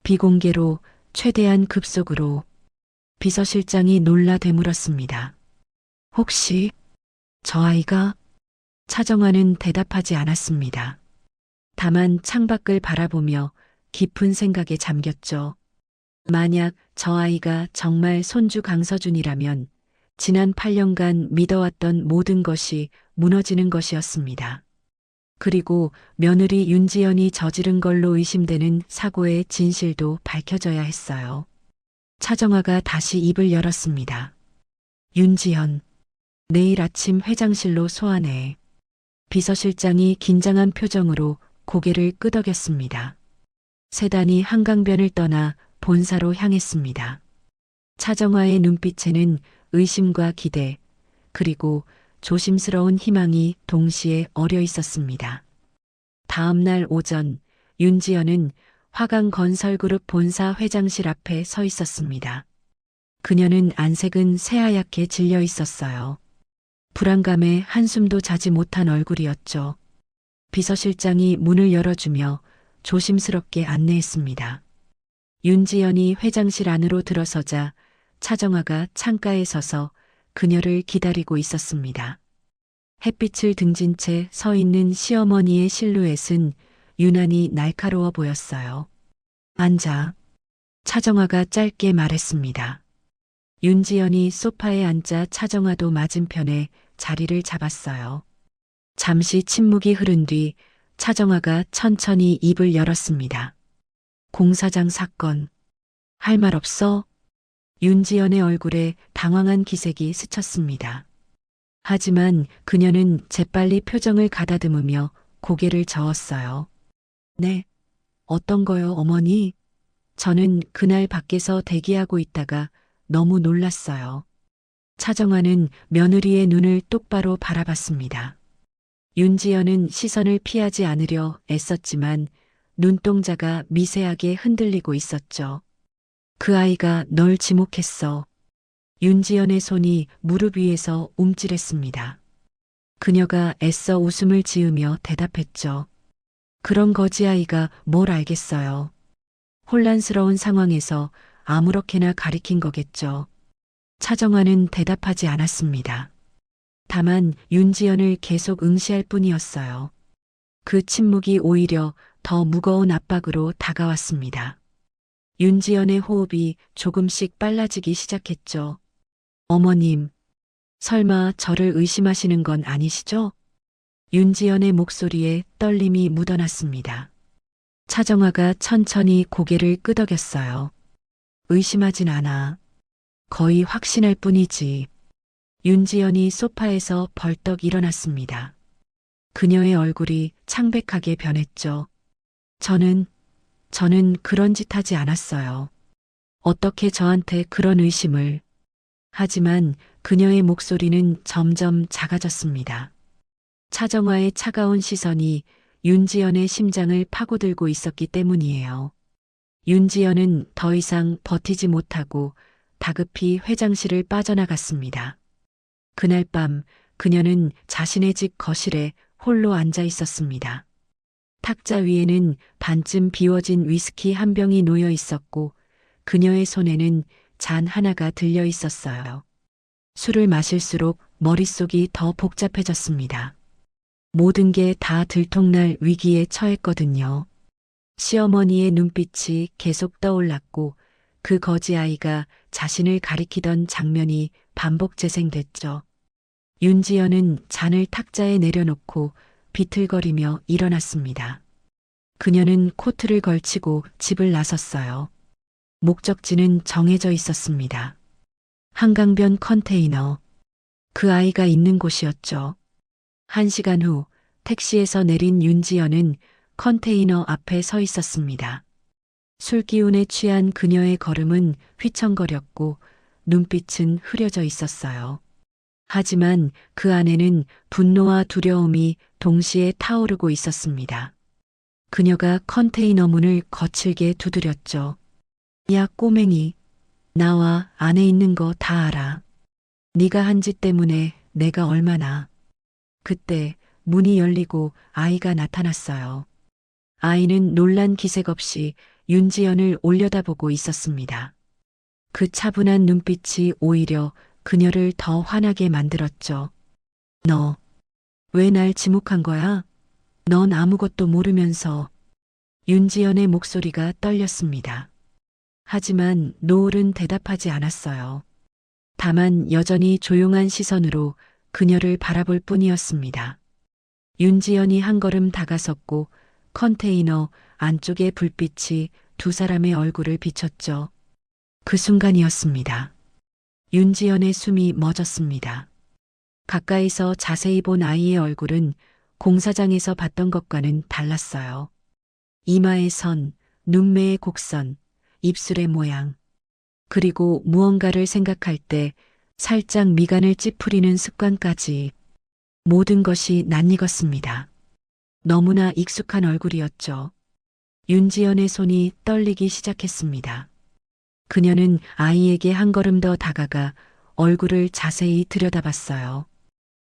비공개로 최대한 급속으로. 비서실장이 놀라 되물었습니다. 혹시 저 아이가? 차정화는 대답하지 않았습니다. 다만 창밖을 바라보며 깊은 생각에 잠겼죠. 만약 저 아이가 정말 손주 강서준이라면 지난 8년간 믿어왔던 모든 것이 무너지는 것이었습니다. 그리고 며느리 윤지연이 저지른 걸로 의심되는 사고의 진실도 밝혀져야 했어요. 차정화가 다시 입을 열었습니다. 윤지연, 내일 아침 회장실로 소환해. 비서실장이 긴장한 표정으로 고개를 끄덕였습니다. 세단이 한강변을 떠나 본사로 향했습니다. 차정화의 눈빛에는 의심과 기대, 그리고 조심스러운 희망이 동시에 어려 있었습니다. 다음 날 오전, 윤지연은 화강건설그룹 본사 회장실 앞에 서 있었습니다. 그녀는 안색은 새하얗게 질려 있었어요. 불안감에 한숨도 자지 못한 얼굴이었죠. 비서실장이 문을 열어주며 조심스럽게 안내했습니다. 윤지연이 회장실 안으로 들어서자 차정화가 창가에 서서 그녀를 기다리고 있었습니다. 햇빛을 등진 채 서 있는 시어머니의 실루엣은 유난히 날카로워 보였어요. 앉아. 차정화가 짧게 말했습니다. 윤지연이 소파에 앉아 차정화도 맞은편에 자리를 잡았어요. 잠시 침묵이 흐른 뒤 차정화가 천천히 입을 열었습니다. 공사장 사건. 할 말 없어? 윤지연의 얼굴에 당황한 기색이 스쳤습니다. 하지만 그녀는 재빨리 표정을 가다듬으며 고개를 저었어요. 네. 어떤 거요, 어머니? 저는 그날 밖에서 대기하고 있다가 너무 놀랐어요. 차정화는 며느리의 눈을 똑바로 바라봤습니다. 윤지연은 시선을 피하지 않으려 애썼지만 눈동자가 미세하게 흔들리고 있었죠. 그 아이가 널 지목했어. 윤지연의 손이 무릎 위에서 움찔했습니다. 그녀가 애써 웃음을 지으며 대답했죠. 그런 거지 아이가 뭘 알겠어요. 혼란스러운 상황에서 아무렇게나 가리킨 거겠죠. 차정화는 대답하지 않았습니다. 다만 윤지연을 계속 응시할 뿐이었어요. 그 침묵이 오히려 더 무거운 압박으로 다가왔습니다. 윤지연의 호흡이 조금씩 빨라지기 시작했죠. 어머님, 설마 저를 의심하시는 건 아니시죠? 윤지연의 목소리에 떨림이 묻어났습니다. 차정화가 천천히 고개를 끄덕였어요. 의심하진 않아. 거의 확신할 뿐이지. 윤지연이 소파에서 벌떡 일어났습니다. 그녀의 얼굴이 창백하게 변했죠. 저는 그런 짓 하지 않았어요. 어떻게 저한테 그런 의심을. 하지만 그녀의 목소리는 점점 작아졌습니다. 차정화의 차가운 시선이 윤지연의 심장을 파고들고 있었기 때문이에요. 윤지연은 더 이상 버티지 못하고 다급히 회장실을 빠져나갔습니다. 그날 밤 그녀는 자신의 집 거실에 홀로 앉아 있었습니다. 탁자 위에는 반쯤 비워진 위스키 한 병이 놓여 있었고 그녀의 손에는 잔 하나가 들려 있었어요. 술을 마실수록 머릿속이 더 복잡해졌습니다. 모든 게 다 들통날 위기에 처했거든요. 시어머니의 눈빛이 계속 떠올랐고 그 거지 아이가 자신을 가리키던 장면이 반복 재생됐죠. 윤지연은 잔을 탁자에 내려놓고 비틀거리며 일어났습니다. 그녀는 코트를 걸치고 집을 나섰어요. 목적지는 정해져 있었습니다. 한강변 컨테이너. 그 아이가 있는 곳이었죠. 1시간 후 택시에서 내린 윤지연은 컨테이너 앞에 서 있었습니다. 술기운에 취한 그녀의 걸음은 휘청거렸고 눈빛은 흐려져 있었어요. 하지만 그 안에는 분노와 두려움이 동시에 타오르고 있었습니다. 그녀가 컨테이너 문을 거칠게 두드렸죠. 야 꼬맹이, 나와 안에 있는 거 다 알아. 네가 한 짓 때문에 내가 얼마나. 그때 문이 열리고 아이가 나타났어요. 아이는 놀란 기색 없이 윤지연을 올려다보고 있었습니다. 그 차분한 눈빛이 오히려 그녀를 더 화나게 만들었죠. 너, 왜 날 지목한 거야? 넌 아무것도 모르면서. 윤지연의 목소리가 떨렸습니다. 하지만 노을은 대답하지 않았어요. 다만 여전히 조용한 시선으로 그녀를 바라볼 뿐이었습니다. 윤지연이 한 걸음 다가섰고 컨테이너 안쪽의 불빛이 두 사람의 얼굴을 비췄죠. 그 순간이었습니다. 윤지연의 숨이 멎었습니다. 가까이서 자세히 본 아이의 얼굴은 공사장에서 봤던 것과는 달랐어요. 이마의 선, 눈매의 곡선, 입술의 모양. 그리고 무언가를 생각할 때 살짝 미간을 찌푸리는 습관까지 모든 것이 낯익었습니다. 너무나 익숙한 얼굴이었죠. 윤지연의 손이 떨리기 시작했습니다. 그녀는 아이에게 한 걸음 더 다가가 얼굴을 자세히 들여다봤어요.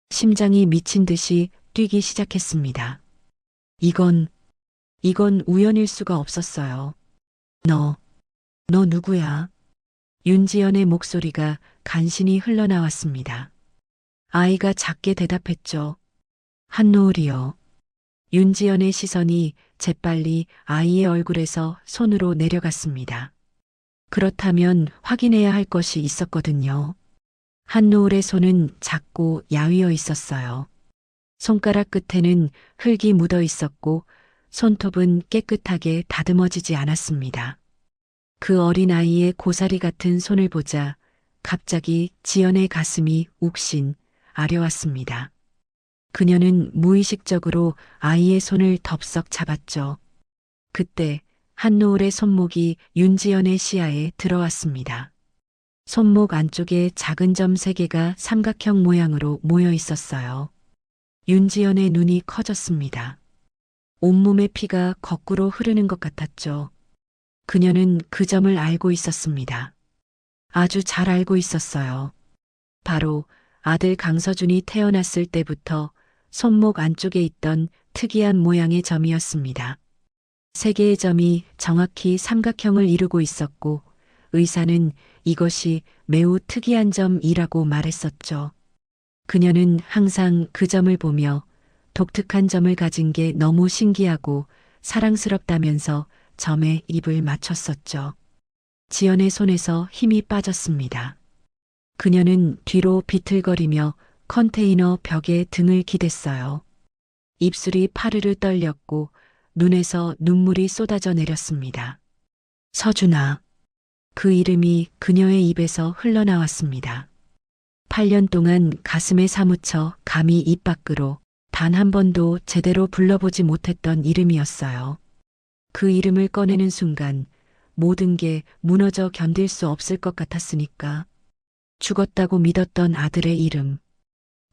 심장이 미친 듯이 뛰기 시작했습니다. 이건 우연일 수가 없었어요. 너 누구야? 윤지연의 목소리가 간신히 흘러나왔습니다. 아이가 작게 대답했죠. 한노을이요. 윤지연의 시선이 재빨리 아이의 얼굴에서 손으로 내려갔습니다. 그렇다면 확인해야 할 것이 있었거든요. 한노을의 손은 작고 야위어 있었어요. 손가락 끝에는 흙이 묻어 있었고 손톱은 깨끗하게 다듬어지지 않았습니다. 그 어린아이의 고사리 같은 손을 보자 갑자기 지연의 가슴이 욱신 아려왔습니다. 그녀는 무의식적으로 아이의 손을 덥석 잡았죠. 그때 한노을의 손목이 윤지연의 시야에 들어왔습니다. 손목 안쪽에 작은 점 3개가 삼각형 모양으로 모여 있었어요. 윤지연의 눈이 커졌습니다. 온몸의 피가 거꾸로 흐르는 것 같았죠. 그녀는 그 점을 알고 있었습니다. 아주 잘 알고 있었어요. 바로 아들 강서준이 태어났을 때부터 손목 안쪽에 있던 특이한 모양의 점이었습니다. 3개의 점이 정확히 삼각형을 이루고 있었고 의사는 이것이 매우 특이한 점이라고 말했었죠. 그녀는 항상 그 점을 보며 독특한 점을 가진 게 너무 신기하고 사랑스럽다면서 점에 입을 맞췄었죠. 지연의 손에서 힘이 빠졌습니다. 그녀는 뒤로 비틀거리며 컨테이너 벽에 등을 기댔어요. 입술이 파르르 떨렸고 눈에서 눈물이 쏟아져 내렸습니다. 서준아. 그 이름이 그녀의 입에서 흘러나왔습니다. 8년 동안 가슴에 사무쳐 감히 입 밖으로 단 한 번도 제대로 불러보지 못했던 이름이었어요. 그 이름을 꺼내는 순간 모든 게 무너져 견딜 수 없을 것 같았으니까. 죽었다고 믿었던 아들의 이름.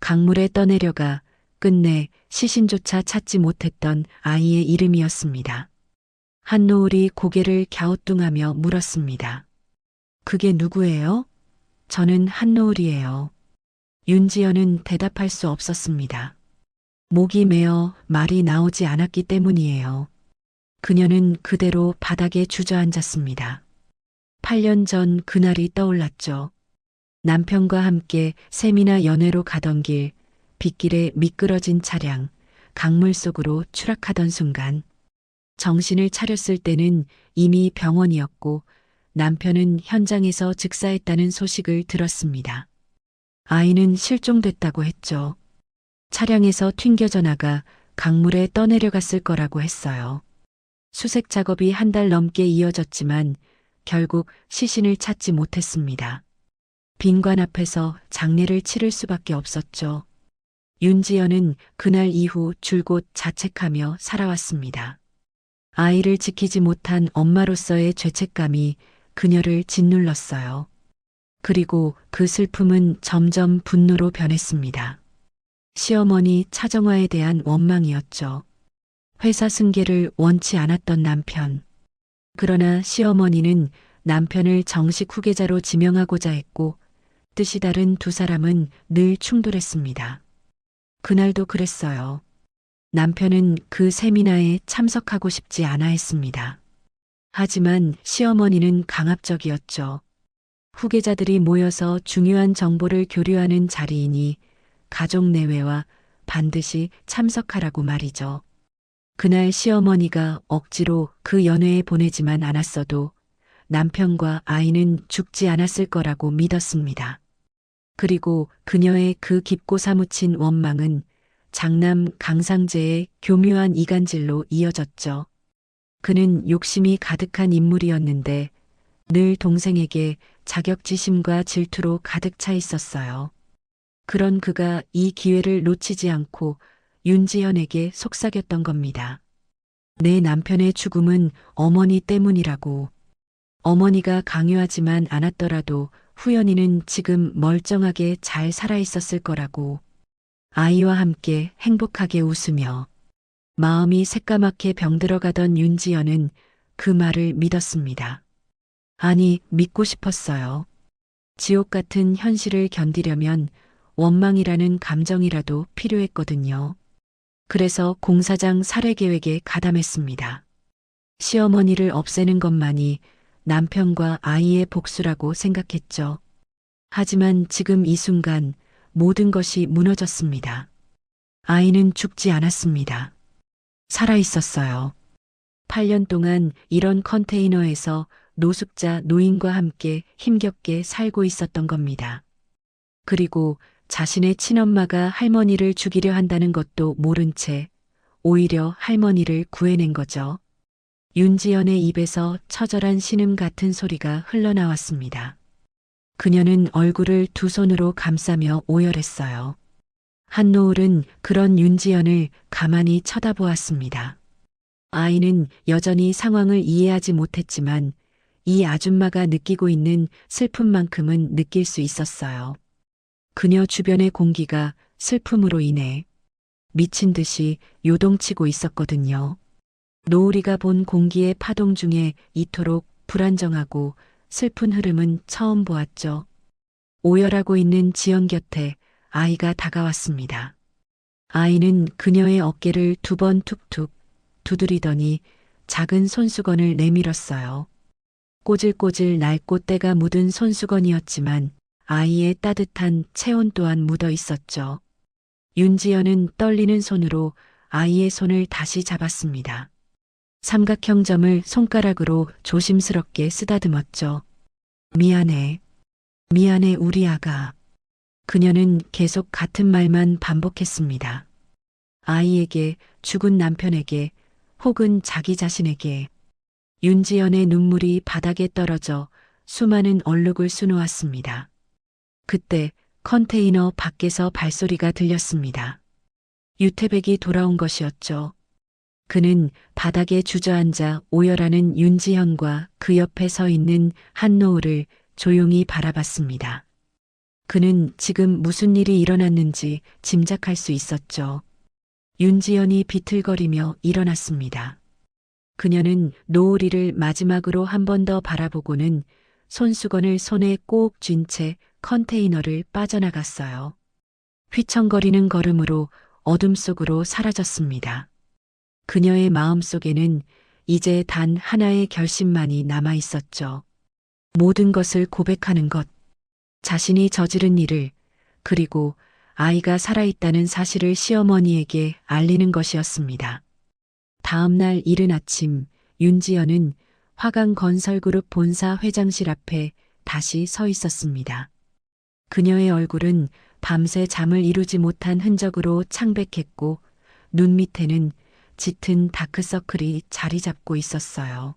강물에 떠내려가 끝내 시신조차 찾지 못했던 아이의 이름이었습니다. 한노을이 고개를 갸우뚱하며 물었습니다. 그게 누구예요? 저는 한노을이에요. 윤지연은 대답할 수 없었습니다. 목이 메어 말이 나오지 않았기 때문이에요. 그녀는 그대로 바닥에 주저앉았습니다. 8년 전 그날이 떠올랐죠. 남편과 함께 세미나 연회로 가던 길, 빗길에 미끄러진 차량, 강물 속으로 추락하던 순간, 정신을 차렸을 때는 이미 병원이었고 남편은 현장에서 즉사했다는 소식을 들었습니다. 아이는 실종됐다고 했죠. 차량에서 튕겨져 나가 강물에 떠내려갔을 거라고 했어요. 수색 작업이 1달 넘게 이어졌지만 결국 시신을 찾지 못했습니다. 빈관 앞에서 장례를 치를 수밖에 없었죠. 윤지연은 그날 이후 줄곧 자책하며 살아왔습니다. 아이를 지키지 못한 엄마로서의 죄책감이 그녀를 짓눌렀어요. 그리고 그 슬픔은 점점 분노로 변했습니다. 시어머니 차정화에 대한 원망이었죠. 회사 승계를 원치 않았던 남편. 그러나 시어머니는 남편을 정식 후계자로 지명하고자 했고 뜻이 다른 두 사람은 늘 충돌했습니다. 그날도 그랬어요. 남편은 그 세미나에 참석하고 싶지 않아 했습니다. 하지만 시어머니는 강압적이었죠. 후계자들이 모여서 중요한 정보를 교류하는 자리이니 가족 내외와 반드시 참석하라고 말이죠. 그날 시어머니가 억지로 그 연회에 보내지만 않았어도 남편과 아이는 죽지 않았을 거라고 믿었습니다. 그리고 그녀의 그 깊고 사무친 원망은 장남 강상재의 교묘한 이간질로 이어졌죠. 그는 욕심이 가득한 인물이었는데 늘 동생에게 자격지심과 질투로 가득 차 있었어요. 그런 그가 이 기회를 놓치지 않고 윤지연에게 속삭였던 겁니다. 내 남편의 죽음은 어머니 때문이라고. 어머니가 강요하지만 않았더라도 후연이는 지금 멀쩡하게 잘 살아 있었을 거라고. 아이와 함께 행복하게 웃으며 마음이 새까맣게 병들어가던 윤지연은 그 말을 믿었습니다. 아니, 믿고 싶었어요. 지옥 같은 현실을 견디려면 원망이라는 감정이라도 필요했거든요. 그래서 공사장 살해 계획에 가담했습니다. 시어머니를 없애는 것만이 남편과 아이의 복수라고 생각했죠. 하지만 지금 이 순간 모든 것이 무너졌습니다. 아이는 죽지 않았습니다. 살아 있었어요. 8년 동안 이런 컨테이너에서 노숙자 노인과 함께 힘겹게 살고 있었던 겁니다. 그리고 자신의 친엄마가 할머니를 죽이려 한다는 것도 모른 채 오히려 할머니를 구해낸 거죠. 윤지연의 입에서 처절한 신음 같은 소리가 흘러나왔습니다. 그녀는 얼굴을 두 손으로 감싸며 오열했어요. 한노을은 그런 윤지연을 가만히 쳐다보았습니다. 아이는 여전히 상황을 이해하지 못했지만 이 아줌마가 느끼고 있는 슬픔만큼은 느낄 수 있었어요. 그녀 주변의 공기가 슬픔으로 인해 미친 듯이 요동치고 있었거든요. 노을이가 본 공기의 파동 중에 이토록 불안정하고 슬픈 흐름은 처음 보았죠. 오열하고 있는 지연 곁에 아이가 다가왔습니다. 아이는 그녀의 어깨를 두 번 툭툭 두드리더니 작은 손수건을 내밀었어요. 꼬질꼬질 낡고 때가 묻은 손수건이었지만 아이의 따뜻한 체온 또한 묻어 있었죠. 윤지연은 떨리는 손으로 아이의 손을 다시 잡았습니다. 삼각형 점을 손가락으로 조심스럽게 쓰다듬었죠. 미안해. 미안해 우리 아가. 그녀는 계속 같은 말만 반복했습니다. 아이에게, 죽은 남편에게, 혹은 자기 자신에게. 윤지연의 눈물이 바닥에 떨어져 수많은 얼룩을 수놓았습니다. 그때 컨테이너 밖에서 발소리가 들렸습니다. 유태백이 돌아온 것이었죠. 그는 바닥에 주저앉아 오열하는 윤지현과 그 옆에 서 있는 한노을을 조용히 바라봤습니다. 그는 지금 무슨 일이 일어났는지 짐작할 수 있었죠. 윤지연이 비틀거리며 일어났습니다. 그녀는 노을이를 마지막으로 한 번 더 바라보고는 손수건을 손에 꼭 쥔 채 컨테이너를 빠져나갔어요. 휘청거리는 걸음으로 어둠 속으로 사라졌습니다. 그녀의 마음속에는 이제 단 하나의 결심만이 남아 있었죠. 모든 것을 고백하는 것, 자신이 저지른 일을, 그리고 아이가 살아있다는 사실을 시어머니에게 알리는 것이었습니다. 다음 날 이른 아침, 윤지연은 화강건설그룹 본사 회장실 앞에 다시 서 있었습니다. 그녀의 얼굴은 밤새 잠을 이루지 못한 흔적으로 창백했고 눈 밑에는 짙은 다크서클이 자리 잡고 있었어요.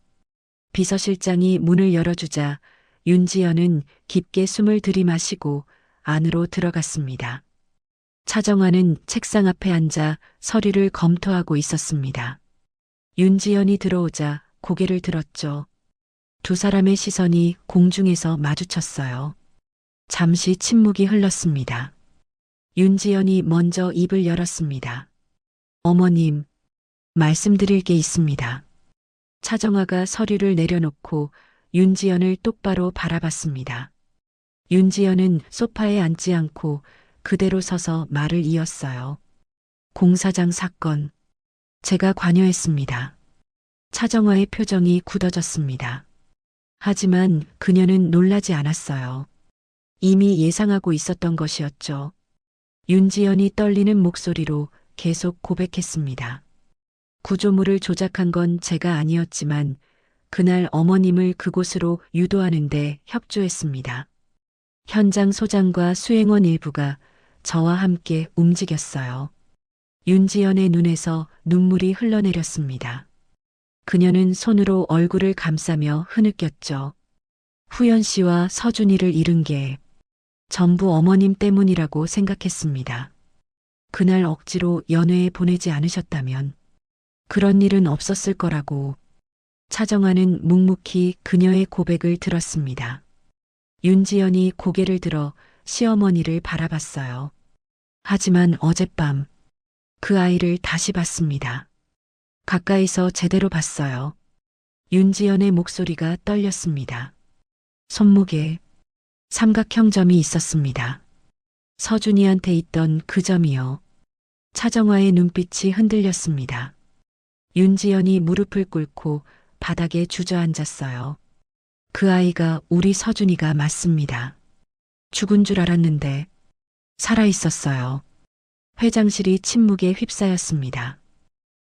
비서실장이 문을 열어주자 윤지연은 깊게 숨을 들이마시고 안으로 들어갔습니다. 차정환은 책상 앞에 앉아 서류를 검토하고 있었습니다. 윤지연이 들어오자 고개를 들었죠. 두 사람의 시선이 공중에서 마주쳤어요. 잠시 침묵이 흘렀습니다. 윤지연이 먼저 입을 열었습니다. 어머님, 말씀드릴 게 있습니다. 차정화가 서류를 내려놓고 윤지연을 똑바로 바라봤습니다. 윤지연은 소파에 앉지 않고 그대로 서서 말을 이었어요. 공사장 사건, 제가 관여했습니다. 차정화의 표정이 굳어졌습니다. 하지만 그녀는 놀라지 않았어요. 이미 예상하고 있었던 것이었죠. 윤지연이 떨리는 목소리로 계속 고백했습니다. 구조물을 조작한 건 제가 아니었지만 그날 어머님을 그곳으로 유도하는데 협조했습니다. 현장 소장과 수행원 일부가 저와 함께 움직였어요. 윤지연의 눈에서 눈물이 흘러내렸습니다. 그녀는 손으로 얼굴을 감싸며 흐느꼈죠. 후연 씨와 서준이를 잃은 게 전부 어머님 때문이라고 생각했습니다. 그날 억지로 연회에 보내지 않으셨다면 그런 일은 없었을 거라고. 차정화는 묵묵히 그녀의 고백을 들었습니다. 윤지연이 고개를 들어 시어머니를 바라봤어요. 하지만 어젯밤 그 아이를 다시 봤습니다. 가까이서 제대로 봤어요. 윤지연의 목소리가 떨렸습니다. 손목에 삼각형 점이 있었습니다. 서준이한테 있던 그 점이요. 차정화의 눈빛이 흔들렸습니다. 윤지연이 무릎을 꿇고 바닥에 주저앉았어요. 그 아이가 우리 서준이가 맞습니다. 죽은 줄 알았는데 살아 있었어요. 회장실이 침묵에 휩싸였습니다.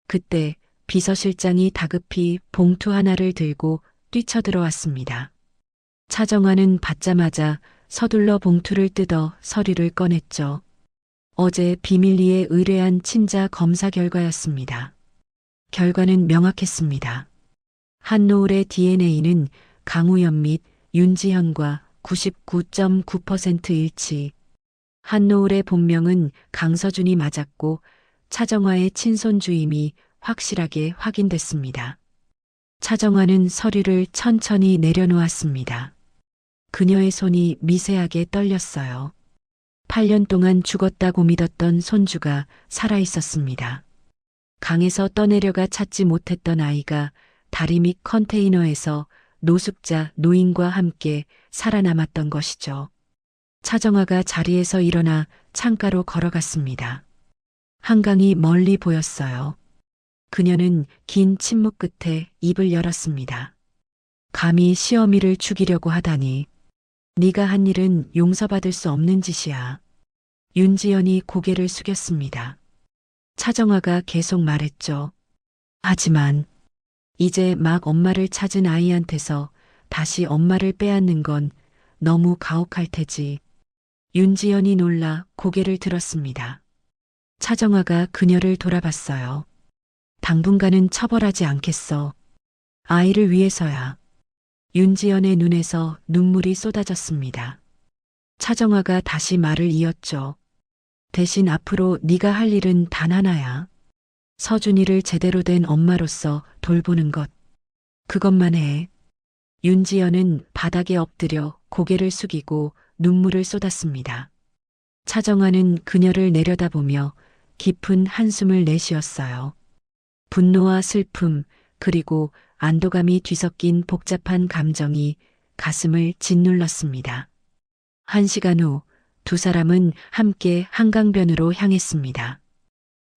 그때 비서실장이 다급히 봉투 하나를 들고 뛰쳐들어왔습니다. 차정화는 받자마자 서둘러 봉투를 뜯어 서류를 꺼냈죠. 어제 비밀리에 의뢰한 친자 검사 결과였습니다. 결과는 명확했습니다. 한노을의 DNA는 강우연 및 윤지현과 99.9% 일치. 한노을의 본명은 강서준이 맞았고 차정화의 친손주임이 확실하게 확인됐습니다. 차정화는 서류를 천천히 내려놓았습니다. 그녀의 손이 미세하게 떨렸어요. 8년 동안 죽었다고 믿었던 손주가 살아있었습니다. 강에서 떠내려가 찾지 못했던 아이가 다리 밑 컨테이너에서 노숙자 노인과 함께 살아남았던 것이죠. 차정화가 자리에서 일어나 창가로 걸어갔습니다. 한강이 멀리 보였어요. 그녀는 긴 침묵 끝에 입을 열었습니다. 감히 시어미를 죽이려고 하다니. 네가 한 일은 용서받을 수 없는 짓이야. 윤지연이 고개를 숙였습니다. 차정화가 계속 말했죠. 하지만 이제 막 엄마를 찾은 아이한테서 다시 엄마를 빼앗는 건 너무 가혹할 테지. 윤지연이 놀라 고개를 들었습니다. 차정화가 그녀를 돌아봤어요. 당분간은 처벌하지 않겠어. 아이를 위해서야. 윤지연의 눈에서 눈물이 쏟아졌습니다. 차정화가 다시 말을 이었죠. 대신 앞으로 네가 할 일은 단 하나야. 서준이를 제대로 된 엄마로서 돌보는 것. 그것만 해. 윤지연은 바닥에 엎드려 고개를 숙이고 눈물을 쏟았습니다. 차정화는 그녀를 내려다보며 깊은 한숨을 내쉬었어요. 분노와 슬픔, 그리고 안도감이 뒤섞인 복잡한 감정이 가슴을 짓눌렀습니다. 1시간 후 두 사람은 함께 한강변으로 향했습니다.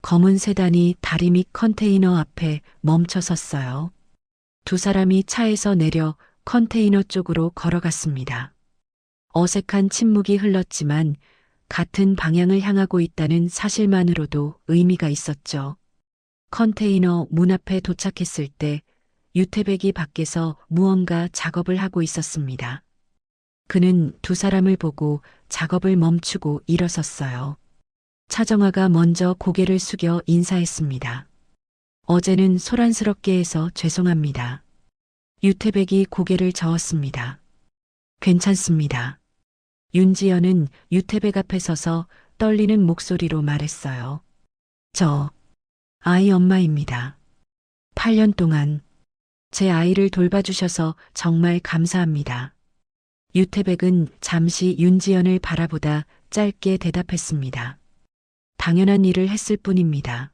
검은 세단이 다리 밑 컨테이너 앞에 멈춰 섰어요. 두 사람이 차에서 내려 컨테이너 쪽으로 걸어갔습니다. 어색한 침묵이 흘렀지만 같은 방향을 향하고 있다는 사실만으로도 의미가 있었죠. 컨테이너 문 앞에 도착했을 때 유태백이 밖에서 무언가 작업을 하고 있었습니다. 그는 두 사람을 보고 작업을 멈추고 일어섰어요. 차정화가 먼저 고개를 숙여 인사했습니다. 어제는 소란스럽게 해서 죄송합니다. 유태백이 고개를 저었습니다. 괜찮습니다. 윤지연은 유태백 앞에 서서 떨리는 목소리로 말했어요. 저 아이 엄마입니다. 8년 동안 제 아이를 돌봐주셔서 정말 감사합니다. 유태백은 잠시 윤지연을 바라보다 짧게 대답했습니다. 당연한 일을 했을 뿐입니다.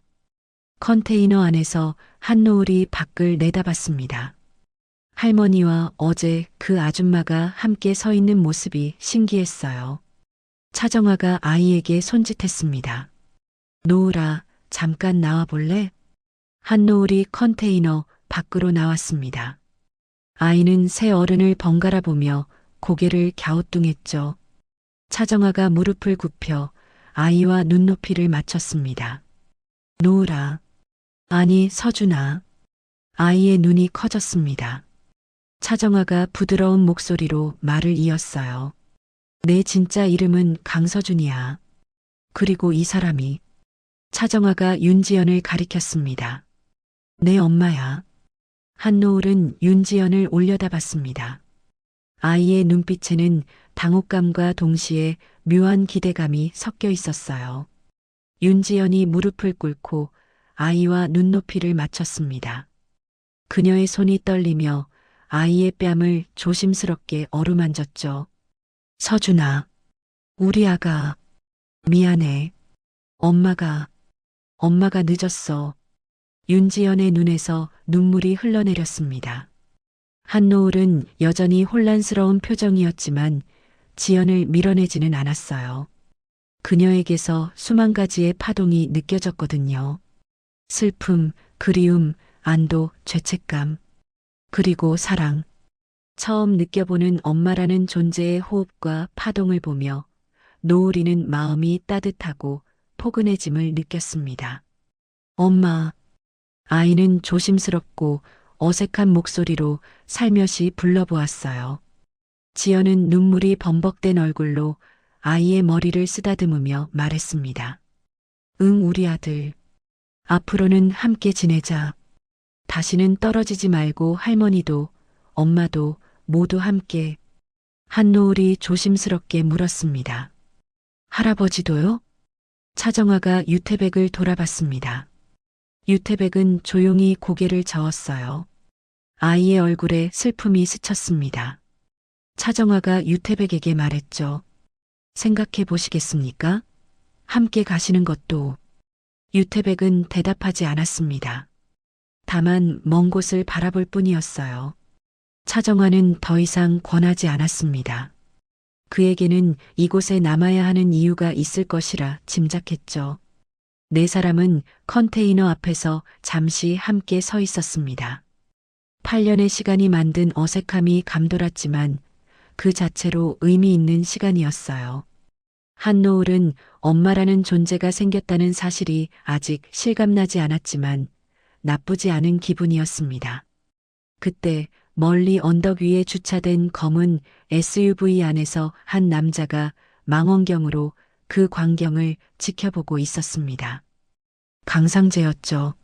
컨테이너 안에서 한노을이 밖을 내다봤습니다. 할머니와 어제 그 아줌마가 함께 서 있는 모습이 신기했어요. 차정화가 아이에게 손짓했습니다. 노을아, 잠깐 나와 볼래? 한노을이 컨테이너 밖으로 나왔습니다. 아이는 새 어른을 번갈아 보며 고개를 갸우뚱했죠. 차정화가 무릎을 굽혀 아이와 눈높이를 맞췄습니다. 노을아, 아니 서준아. 아이의 눈이 커졌습니다. 차정화가 부드러운 목소리로 말을 이었어요. 내 진짜 이름은 강서준이야. 그리고 이 사람이. 차정화가 윤지연을 가리켰습니다. 내 엄마야. 한노을은 윤지연을 올려다봤습니다. 아이의 눈빛에는 당혹감과 동시에 묘한 기대감이 섞여 있었어요. 윤지연이 무릎을 꿇고 아이와 눈높이를 맞췄습니다. 그녀의 손이 떨리며 아이의 뺨을 조심스럽게 어루만졌죠. 서준아, 우리 아가, 미안해. 엄마가 늦었어. 윤지연의 눈에서 눈물이 흘러내렸습니다. 한노을은 여전히 혼란스러운 표정이었지만 지연을 밀어내지는 않았어요. 그녀에게서 수만 가지의 파동이 느껴졌거든요. 슬픔, 그리움, 안도, 죄책감, 그리고 사랑. 처음 느껴보는 엄마라는 존재의 호흡과 파동을 보며 노을이는 마음이 따뜻하고 포근해짐을 느꼈습니다. 엄마. 아이는 조심스럽고 어색한 목소리로 살며시 불러보았어요. 지연은 눈물이 범벅된 얼굴로 아이의 머리를 쓰다듬으며 말했습니다. 응, 우리 아들. 앞으로는 함께 지내자. 다시는 떨어지지 말고 할머니도, 엄마도 모두 함께. 한노을이 조심스럽게 물었습니다. 할아버지도요? 차정화가 유태백을 돌아봤습니다. 유태백은 조용히 고개를 저었어요. 아이의 얼굴에 슬픔이 스쳤습니다. 차정화가 유태백에게 말했죠. 생각해 보시겠습니까? 함께 가시는 것도. 유태백은 대답하지 않았습니다. 다만 먼 곳을 바라볼 뿐이었어요. 차정화는 더 이상 권하지 않았습니다. 그에게는 이곳에 남아야 하는 이유가 있을 것이라 짐작했죠. 네 사람은 컨테이너 앞에서 잠시 함께 서 있었습니다. 8년의 시간이 만든 어색함이 감돌았지만 그 자체로 의미 있는 시간이었어요. 한노을은 엄마라는 존재가 생겼다는 사실이 아직 실감나지 않았지만 나쁘지 않은 기분이었습니다. 그때 멀리 언덕 위에 주차된 검은 SUV 안에서 한 남자가 망원경으로 그 광경을 지켜보고 있었습니다. 강상재였죠.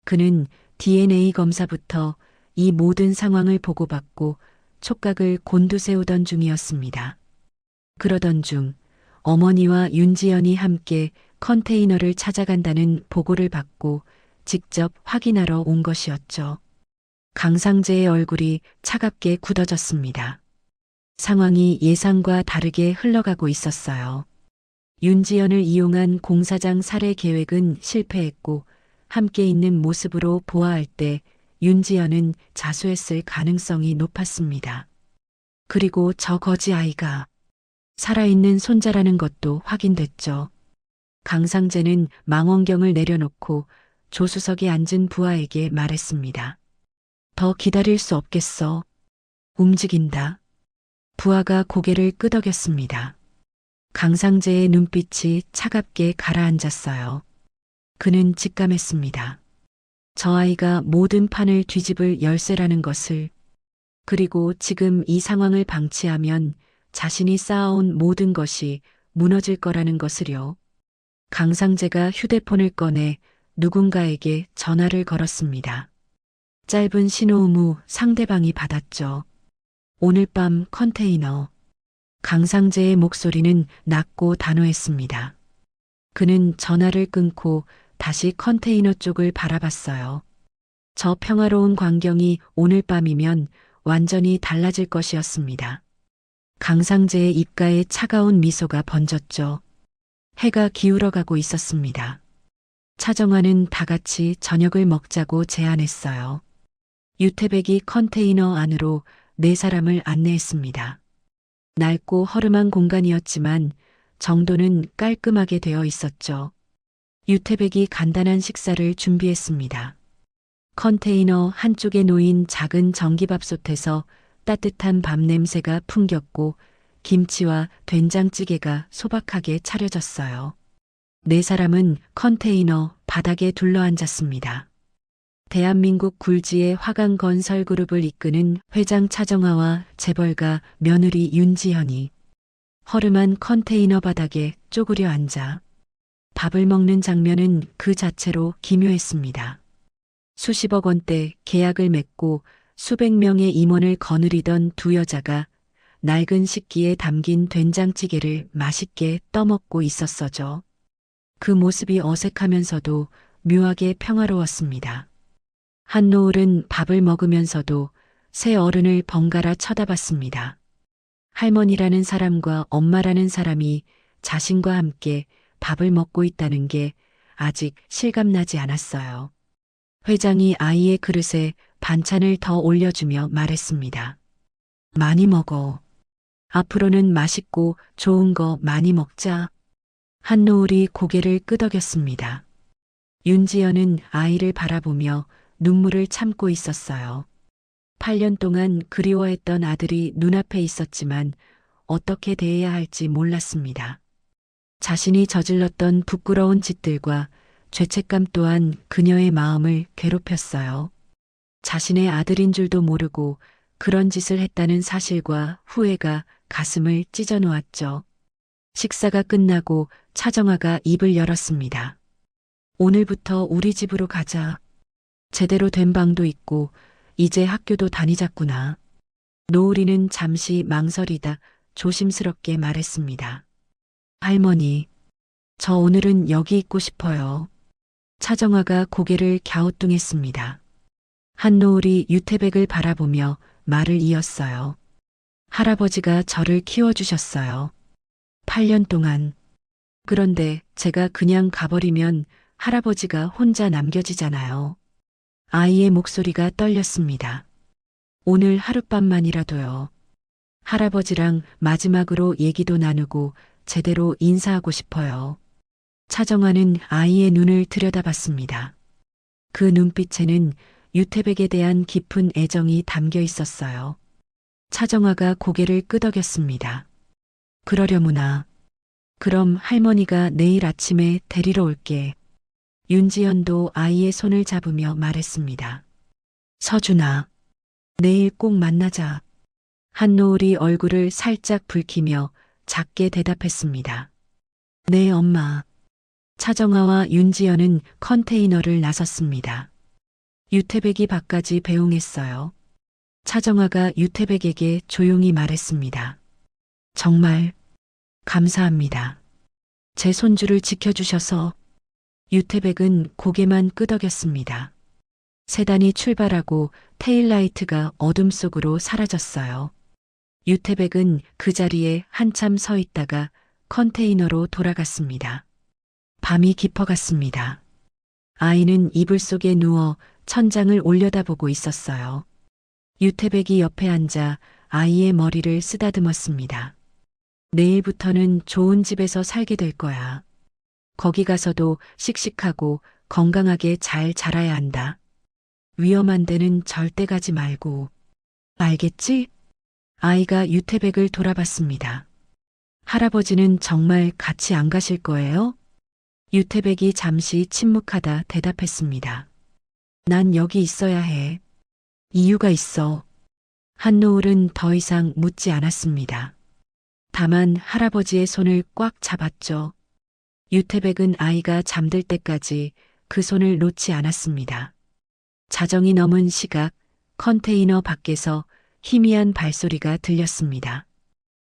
그는 DNA 검사부터 이 모든 상황을 보고받고 촉각을 곤두세우던 중이었습니다. 그러던 중 어머니와 윤지연이 함께 컨테이너를 찾아간다는 보고를 받고 직접 확인하러 온 것이었죠. 강상재의 얼굴이 차갑게 굳어졌습니다. 상황이 예상과 다르게 흘러가고 있었어요. 윤지연을 이용한 공사장 살해 계획은 실패했고 함께 있는 모습으로 보아할 때 윤지연은 자수했을 가능성이 높았습니다. 그리고 저 거지 아이가 살아있는 손자라는 것도 확인됐죠. 강상재는 망원경을 내려놓고 조수석에 앉은 부하에게 말했습니다. 더 기다릴 수 없겠어. 움직인다. 부하가 고개를 끄덕였습니다. 강상재의 눈빛이 차갑게 가라앉았어요. 그는 직감했습니다. 저 아이가 모든 판을 뒤집을 열쇠라는 것을, 그리고 지금 이 상황을 방치하면 자신이 쌓아온 모든 것이 무너질 거라는 것을요. 강상재가 휴대폰을 꺼내 누군가에게 전화를 걸었습니다. 짧은 신호음 후 상대방이 받았죠. 오늘 밤 컨테이너. 강상재의 목소리는 낮고 단호했습니다. 그는 전화를 끊고 다시 컨테이너 쪽을 바라봤어요. 저 평화로운 광경이 오늘 밤이면 완전히 달라질 것이었습니다. 강상재의 입가에 차가운 미소가 번졌죠. 해가 기울어가고 있었습니다. 차정화는 다 같이 저녁을 먹자고 제안했어요. 유태백이 컨테이너 안으로 네 사람을 안내했습니다. 낡고 허름한 공간이었지만 정도는 깔끔하게 되어 있었죠. 유태백이 간단한 식사를 준비했습니다. 컨테이너 한쪽에 놓인 작은 전기밥솥에서 따뜻한 밥 냄새가 풍겼고 김치와 된장찌개가 소박하게 차려졌어요. 네 사람은 컨테이너 바닥에 둘러앉았습니다. 대한민국 굴지의 화강건설그룹을 이끄는 회장 차정화와 재벌가 며느리 윤지현이 허름한 컨테이너 바닥에 쪼그려 앉아 밥을 먹는 장면은 그 자체로 기묘했습니다. 수십억 원대 계약을 맺고 수백 명의 임원을 거느리던 두 여자가 낡은 식기에 담긴 된장찌개를 맛있게 떠먹고 있었어죠. 그 모습이 어색하면서도 묘하게 평화로웠습니다. 한노을은 밥을 먹으면서도 새 어른을 번갈아 쳐다봤습니다. 할머니라는 사람과 엄마라는 사람이 자신과 함께 밥을 먹고 있다는 게 아직 실감나지 않았어요. 회장이 아이의 그릇에 반찬을 더 올려주며 말했습니다. 많이 먹어. 앞으로는 맛있고 좋은 거 많이 먹자. 한노을이 고개를 끄덕였습니다. 윤지연은 아이를 바라보며 눈물을 참고 있었어요. 8년 동안 그리워했던 아들이 눈앞에 있었지만 어떻게 대해야 할지 몰랐습니다. 자신이 저질렀던 부끄러운 짓들과 죄책감 또한 그녀의 마음을 괴롭혔어요. 자신의 아들인 줄도 모르고 그런 짓을 했다는 사실과 후회가 가슴을 찢어 놓았죠. 식사가 끝나고 차정아가 입을 열었습니다. 오늘부터 우리 집으로 가자. 제대로 된 방도 있고 이제 학교도 다니자꾸나. 노을이는 잠시 망설이다 조심스럽게 말했습니다. 할머니, 저 오늘은 여기 있고 싶어요. 차정아가 고개를 갸우뚱했습니다. 한노을이 유태백을 바라보며 말을 이었어요. 할아버지가 저를 키워주셨어요. 8년 동안. 그런데 제가 그냥 가버리면 할아버지가 혼자 남겨지잖아요. 아이의 목소리가 떨렸습니다. 오늘 하룻밤만이라도요. 할아버지랑 마지막으로 얘기도 나누고 제대로 인사하고 싶어요. 차정아는 아이의 눈을 들여다봤습니다. 그 눈빛에는 유태백에 대한 깊은 애정이 담겨 있었어요. 차정아가 고개를 끄덕였습니다. 그러려무나. 그럼 할머니가 내일 아침에 데리러 올게. 윤지연도 아이의 손을 잡으며 말했습니다. 서준아, 내일 꼭 만나자. 한노을이 얼굴을 살짝 붉히며 작게 대답했습니다. 네, 엄마. 차정아와 윤지연은 컨테이너를 나섰습니다. 유태백이 밖까지 배웅했어요. 차정아가 유태백에게 조용히 말했습니다. 정말 감사합니다. 제 손주를 지켜주셔서. 유태백은 고개만 끄덕였습니다. 세단이 출발하고 테일라이트가 어둠 속으로 사라졌어요. 유태백은 그 자리에 한참 서 있다가 컨테이너로 돌아갔습니다. 밤이 깊어갔습니다. 아이는 이불 속에 누워 천장을 올려다보고 있었어요. 유태백이 옆에 앉아 아이의 머리를 쓰다듬었습니다. 내일부터는 좋은 집에서 살게 될 거야. 거기 가서도 씩씩하고 건강하게 잘 자라야 한다. 위험한 데는 절대 가지 말고. 알겠지? 아이가 유태백을 돌아봤습니다. 할아버지는 정말 같이 안 가실 거예요? 유태백이 잠시 침묵하다 대답했습니다. 난 여기 있어야 해. 이유가 있어. 한노을은 더 이상 묻지 않았습니다. 다만 할아버지의 손을 꽉 잡았죠. 유태백은 아이가 잠들 때까지 그 손을 놓지 않았습니다. 자정이 넘은 시각, 컨테이너 밖에서 희미한 발소리가 들렸습니다.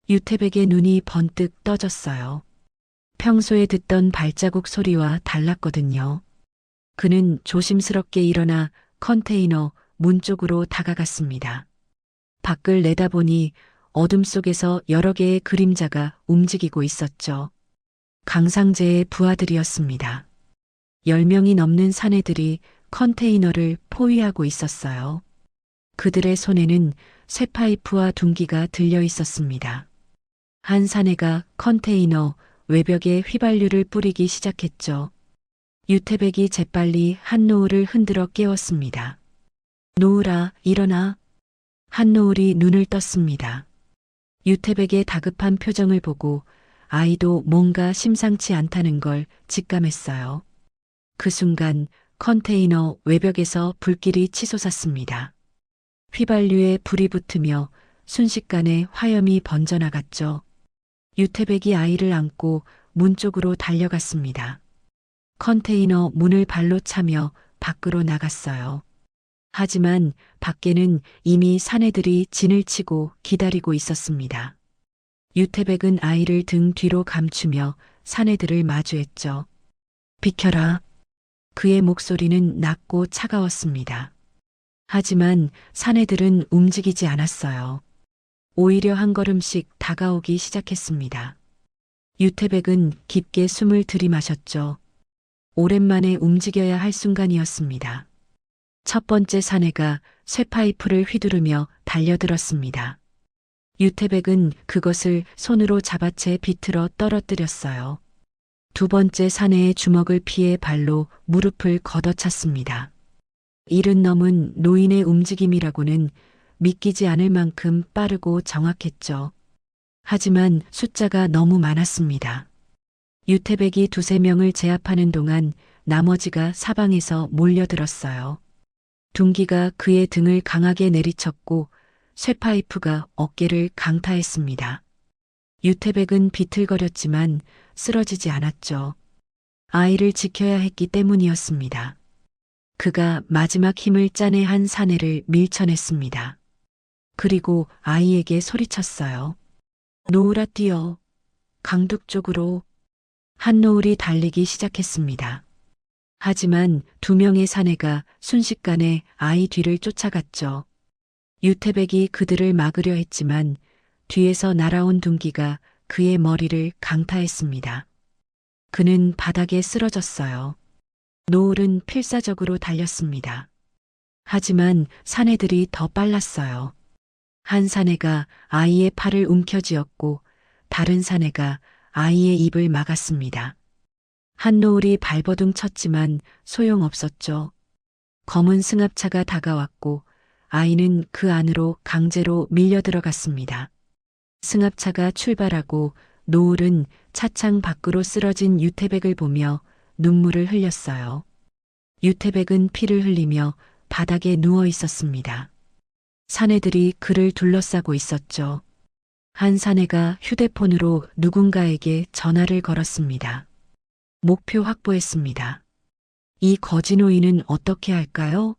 유태백의 눈이 번뜩 떠졌어요. 평소에 듣던 발자국 소리와 달랐거든요. 그는 조심스럽게 일어나 컨테이너 문 쪽으로 다가갔습니다. 밖을 내다보니 어둠 속에서 여러 개의 그림자가 움직이고 있었죠. 강상제의 부하들이었습니다. 10명이 넘는 사내들이 컨테이너를 포위하고 있었어요. 그들의 손에는 쇠파이프와 둔기가 들려 있었습니다. 한 사내가 컨테이너 외벽에 휘발유를 뿌리기 시작했죠. 유태백이 재빨리 한노을을 흔들어 깨웠습니다. 노을아, 일어나. 한노을이 눈을 떴습니다. 유태백의 다급한 표정을 보고 아이도 뭔가 심상치 않다는 걸 직감했어요. 그 순간 컨테이너 외벽에서 불길이 치솟았습니다. 휘발유에 불이 붙으며 순식간에 화염이 번져나갔죠. 유태백이 아이를 안고 문 쪽으로 달려갔습니다. 컨테이너 문을 발로 차며 밖으로 나갔어요. 하지만 밖에는 이미 사내들이 진을 치고 기다리고 있었습니다. 유태백은 아이를 등 뒤로 감추며 사내들을 마주했죠. 비켜라. 그의 목소리는 낮고 차가웠습니다. 하지만 사내들은 움직이지 않았어요. 오히려 한 걸음씩 다가오기 시작했습니다. 유태백은 깊게 숨을 들이마셨죠. 오랜만에 움직여야 할 순간이었습니다. 첫 번째 사내가 쇠파이프를 휘두르며 달려들었습니다. 유태백은 그것을 손으로 잡아채 비틀어 떨어뜨렸어요. 두 번째 사내의 주먹을 피해 발로 무릎을 걷어찼습니다. 일은 넘은 노인의 움직임이라고는 믿기지 않을 만큼 빠르고 정확했죠. 하지만 숫자가 너무 많았습니다. 유태백이 두세 명을 제압하는 동안 나머지가 사방에서 몰려들었어요. 둥기가 그의 등을 강하게 내리쳤고 쇠파이프가 어깨를 강타했습니다. 유태백은 비틀거렸지만 쓰러지지 않았죠. 아이를 지켜야 했기 때문이었습니다. 그가 마지막 힘을 짜내 한 사내를 밀쳐냈습니다. 그리고 아이에게 소리쳤어요. 노을아 뛰어. 강둑 쪽으로. 한노을이 달리기 시작했습니다. 하지만 두 명의 사내가 순식간에 아이 뒤를 쫓아갔죠. 유태백이 그들을 막으려 했지만 뒤에서 날아온 둥기가 그의 머리를 강타했습니다. 그는 바닥에 쓰러졌어요. 노을은 필사적으로 달렸습니다. 하지만 사내들이 더 빨랐어요. 한 사내가 아이의 팔을 움켜쥐었고 다른 사내가 아이의 입을 막았습니다. 한노을이 발버둥 쳤지만 소용없었죠. 검은 승합차가 다가왔고 아이는 그 안으로 강제로 밀려 들어갔습니다. 승합차가 출발하고 노을은 차창 밖으로 쓰러진 유태백을 보며 눈물을 흘렸어요. 유태백은 피를 흘리며 바닥에 누워 있었습니다. 사내들이 그를 둘러싸고 있었죠. 한 사내가 휴대폰으로 누군가에게 전화를 걸었습니다. 목표 확보했습니다. 이 거지노인은 어떻게 할까요?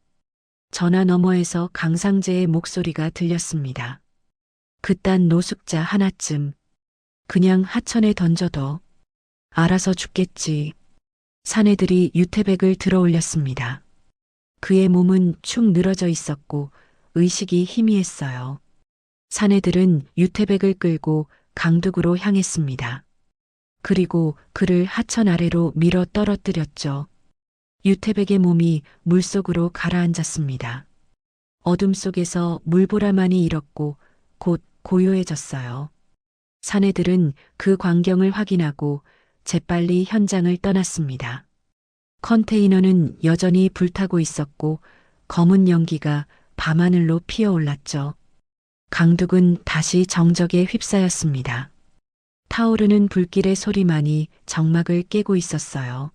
전화 너머에서 강상재의 목소리가 들렸습니다. 그딴 노숙자 하나쯤 그냥 하천에 던져둬. 알아서 죽겠지. 사내들이 유태백을 들어 올렸습니다. 그의 몸은 축 늘어져 있었고 의식이 희미했어요. 사내들은 유태백을 끌고 강둑으로 향했습니다. 그리고 그를 하천 아래로 밀어 떨어뜨렸죠. 유태백의 몸이 물속으로 가라앉았습니다. 어둠 속에서 물보라만이 일었고 곧 고요해졌어요. 사내들은 그 광경을 확인하고 재빨리 현장을 떠났습니다. 컨테이너는 여전히 불타고 있었고 검은 연기가 밤하늘로 피어올랐죠. 강둑은 다시 정적에 휩싸였습니다. 타오르는 불길의 소리만이 정막을 깨고 있었어요.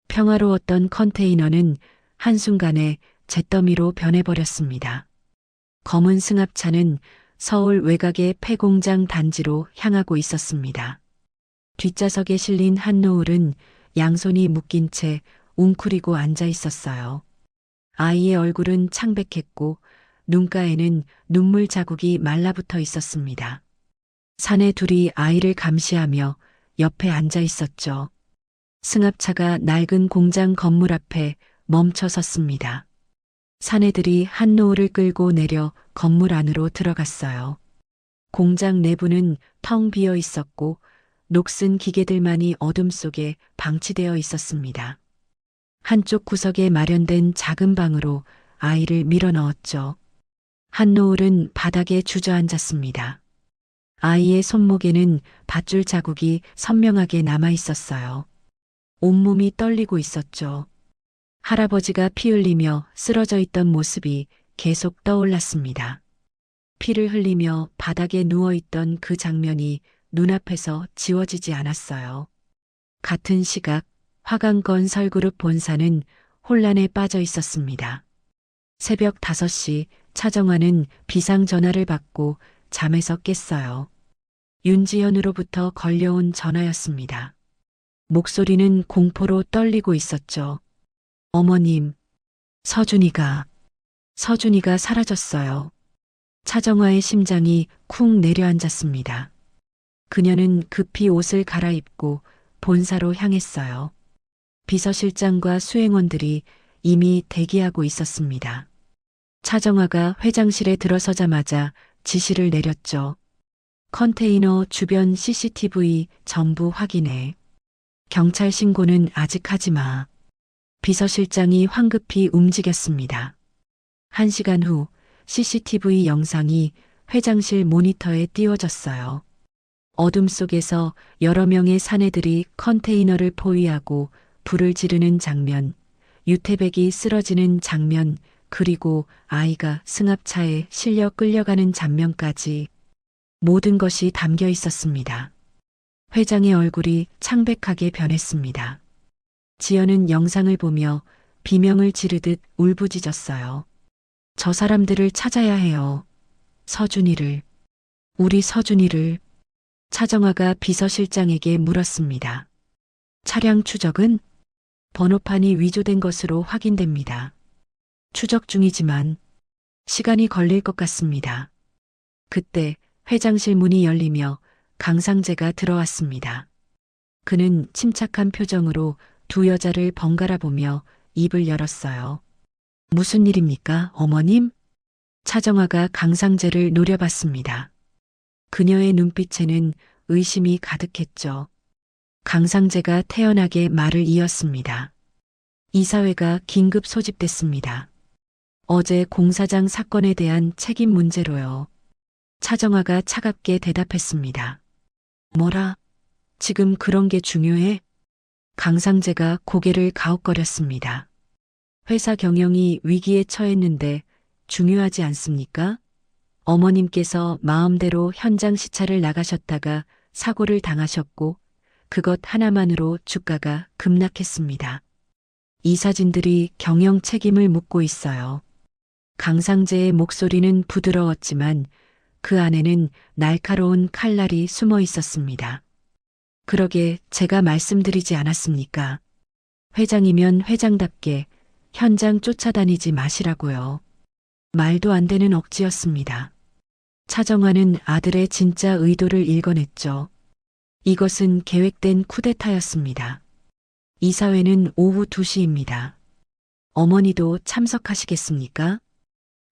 평화로웠던 컨테이너는 한순간에 잿더미로 변해버렸습니다. 검은 승합차는 서울 외곽의 폐공장 단지로 향하고 있었습니다. 뒷좌석에 실린 한노을은 양손이 묶인 채 웅크리고 앉아 있었어요. 아이의 얼굴은 창백했고 눈가에는 눈물 자국이 말라붙어 있었습니다. 사내 둘이 아이를 감시하며 옆에 앉아 있었죠. 승합차가 낡은 공장 건물 앞에 멈춰 섰습니다. 사내들이 한노을을 끌고 내려 건물 안으로 들어갔어요. 공장 내부는 텅 비어 있었고 녹슨 기계들만이 어둠 속에 방치되어 있었습니다. 한쪽 구석에 마련된 작은 방으로 아이를 밀어 넣었죠. 한노을은 바닥에 주저앉았습니다. 아이의 손목에는 밧줄 자국이 선명하게 남아 있었어요. 온몸이 떨리고 있었죠. 할아버지가 피 흘리며 쓰러져 있던 모습이 계속 떠올랐습니다. 피를 흘리며 바닥에 누워있던 그 장면이 눈앞에서 지워지지 않았어요. 같은 시각 화강건설그룹 본사는 혼란에 빠져 있었습니다. 새벽 5시 차정환은 비상전화를 받고 잠에서 깼어요. 윤지연으로부터 걸려온 전화였습니다. 목소리는 공포로 떨리고 있었죠. 어머님, 서준이가 사라졌어요. 차정화의 심장이 쿵 내려앉았습니다. 그녀는 급히 옷을 갈아입고 본사로 향했어요. 비서실장과 수행원들이 이미 대기하고 있었습니다. 차정화가 회장실에 들어서자마자 지시를 내렸죠. 컨테이너 주변 CCTV 전부 확인해. 경찰 신고는 아직 하지 마. 비서실장이 황급히 움직였습니다. 1시간 후 CCTV 영상이 회장실 모니터에 띄워졌어요. 어둠 속에서 여러 명의 사내들이 컨테이너를 포위하고 불을 지르는 장면, 유태백이 쓰러지는 장면, 그리고 아이가 승합차에 실려 끌려가는 장면까지 모든 것이 담겨 있었습니다. 회장의 얼굴이 창백하게 변했습니다. 지연은 영상을 보며 비명을 지르듯 울부짖었어요. 저 사람들을 찾아야 해요. 서준이를. 우리 서준이를. 차정화가 비서실장에게 물었습니다. 차량 추적은? 번호판이 위조된 것으로 확인됩니다. 추적 중이지만 시간이 걸릴 것 같습니다. 그때 회장실 문이 열리며 강상재가 들어왔습니다. 그는 침착한 표정으로 두 여자를 번갈아 보며 입을 열었어요. 무슨 일입니까, 어머님? 차정화가 강상재를 노려봤습니다. 그녀의 눈빛에는 의심이 가득했죠. 강상재가 태연하게 말을 이었습니다. 이사회가 긴급 소집됐습니다. 어제 공사장 사건에 대한 책임 문제로요. 차정화가 차갑게 대답했습니다. 뭐라? 지금 그런 게 중요해? 강상재가 고개를 가웃거렸습니다. 회사 경영이 위기에 처했는데 중요하지 않습니까? 어머님께서 마음대로 현장 시찰을 나가셨다가 사고를 당하셨고 그것 하나만으로 주가가 급락했습니다. 이 사진들이 경영 책임을 묻고 있어요. 강상재의 목소리는 부드러웠지만 그 안에는 날카로운 칼날이 숨어 있었습니다. 그러게 제가 말씀드리지 않았습니까? 회장이면 회장답게 현장 쫓아다니지 마시라고요. 말도 안 되는 억지였습니다. 차정화는 아들의 진짜 의도를 읽어냈죠. 이것은 계획된 쿠데타였습니다. 이사회는 오후 2시입니다. 어머니도 참석하시겠습니까?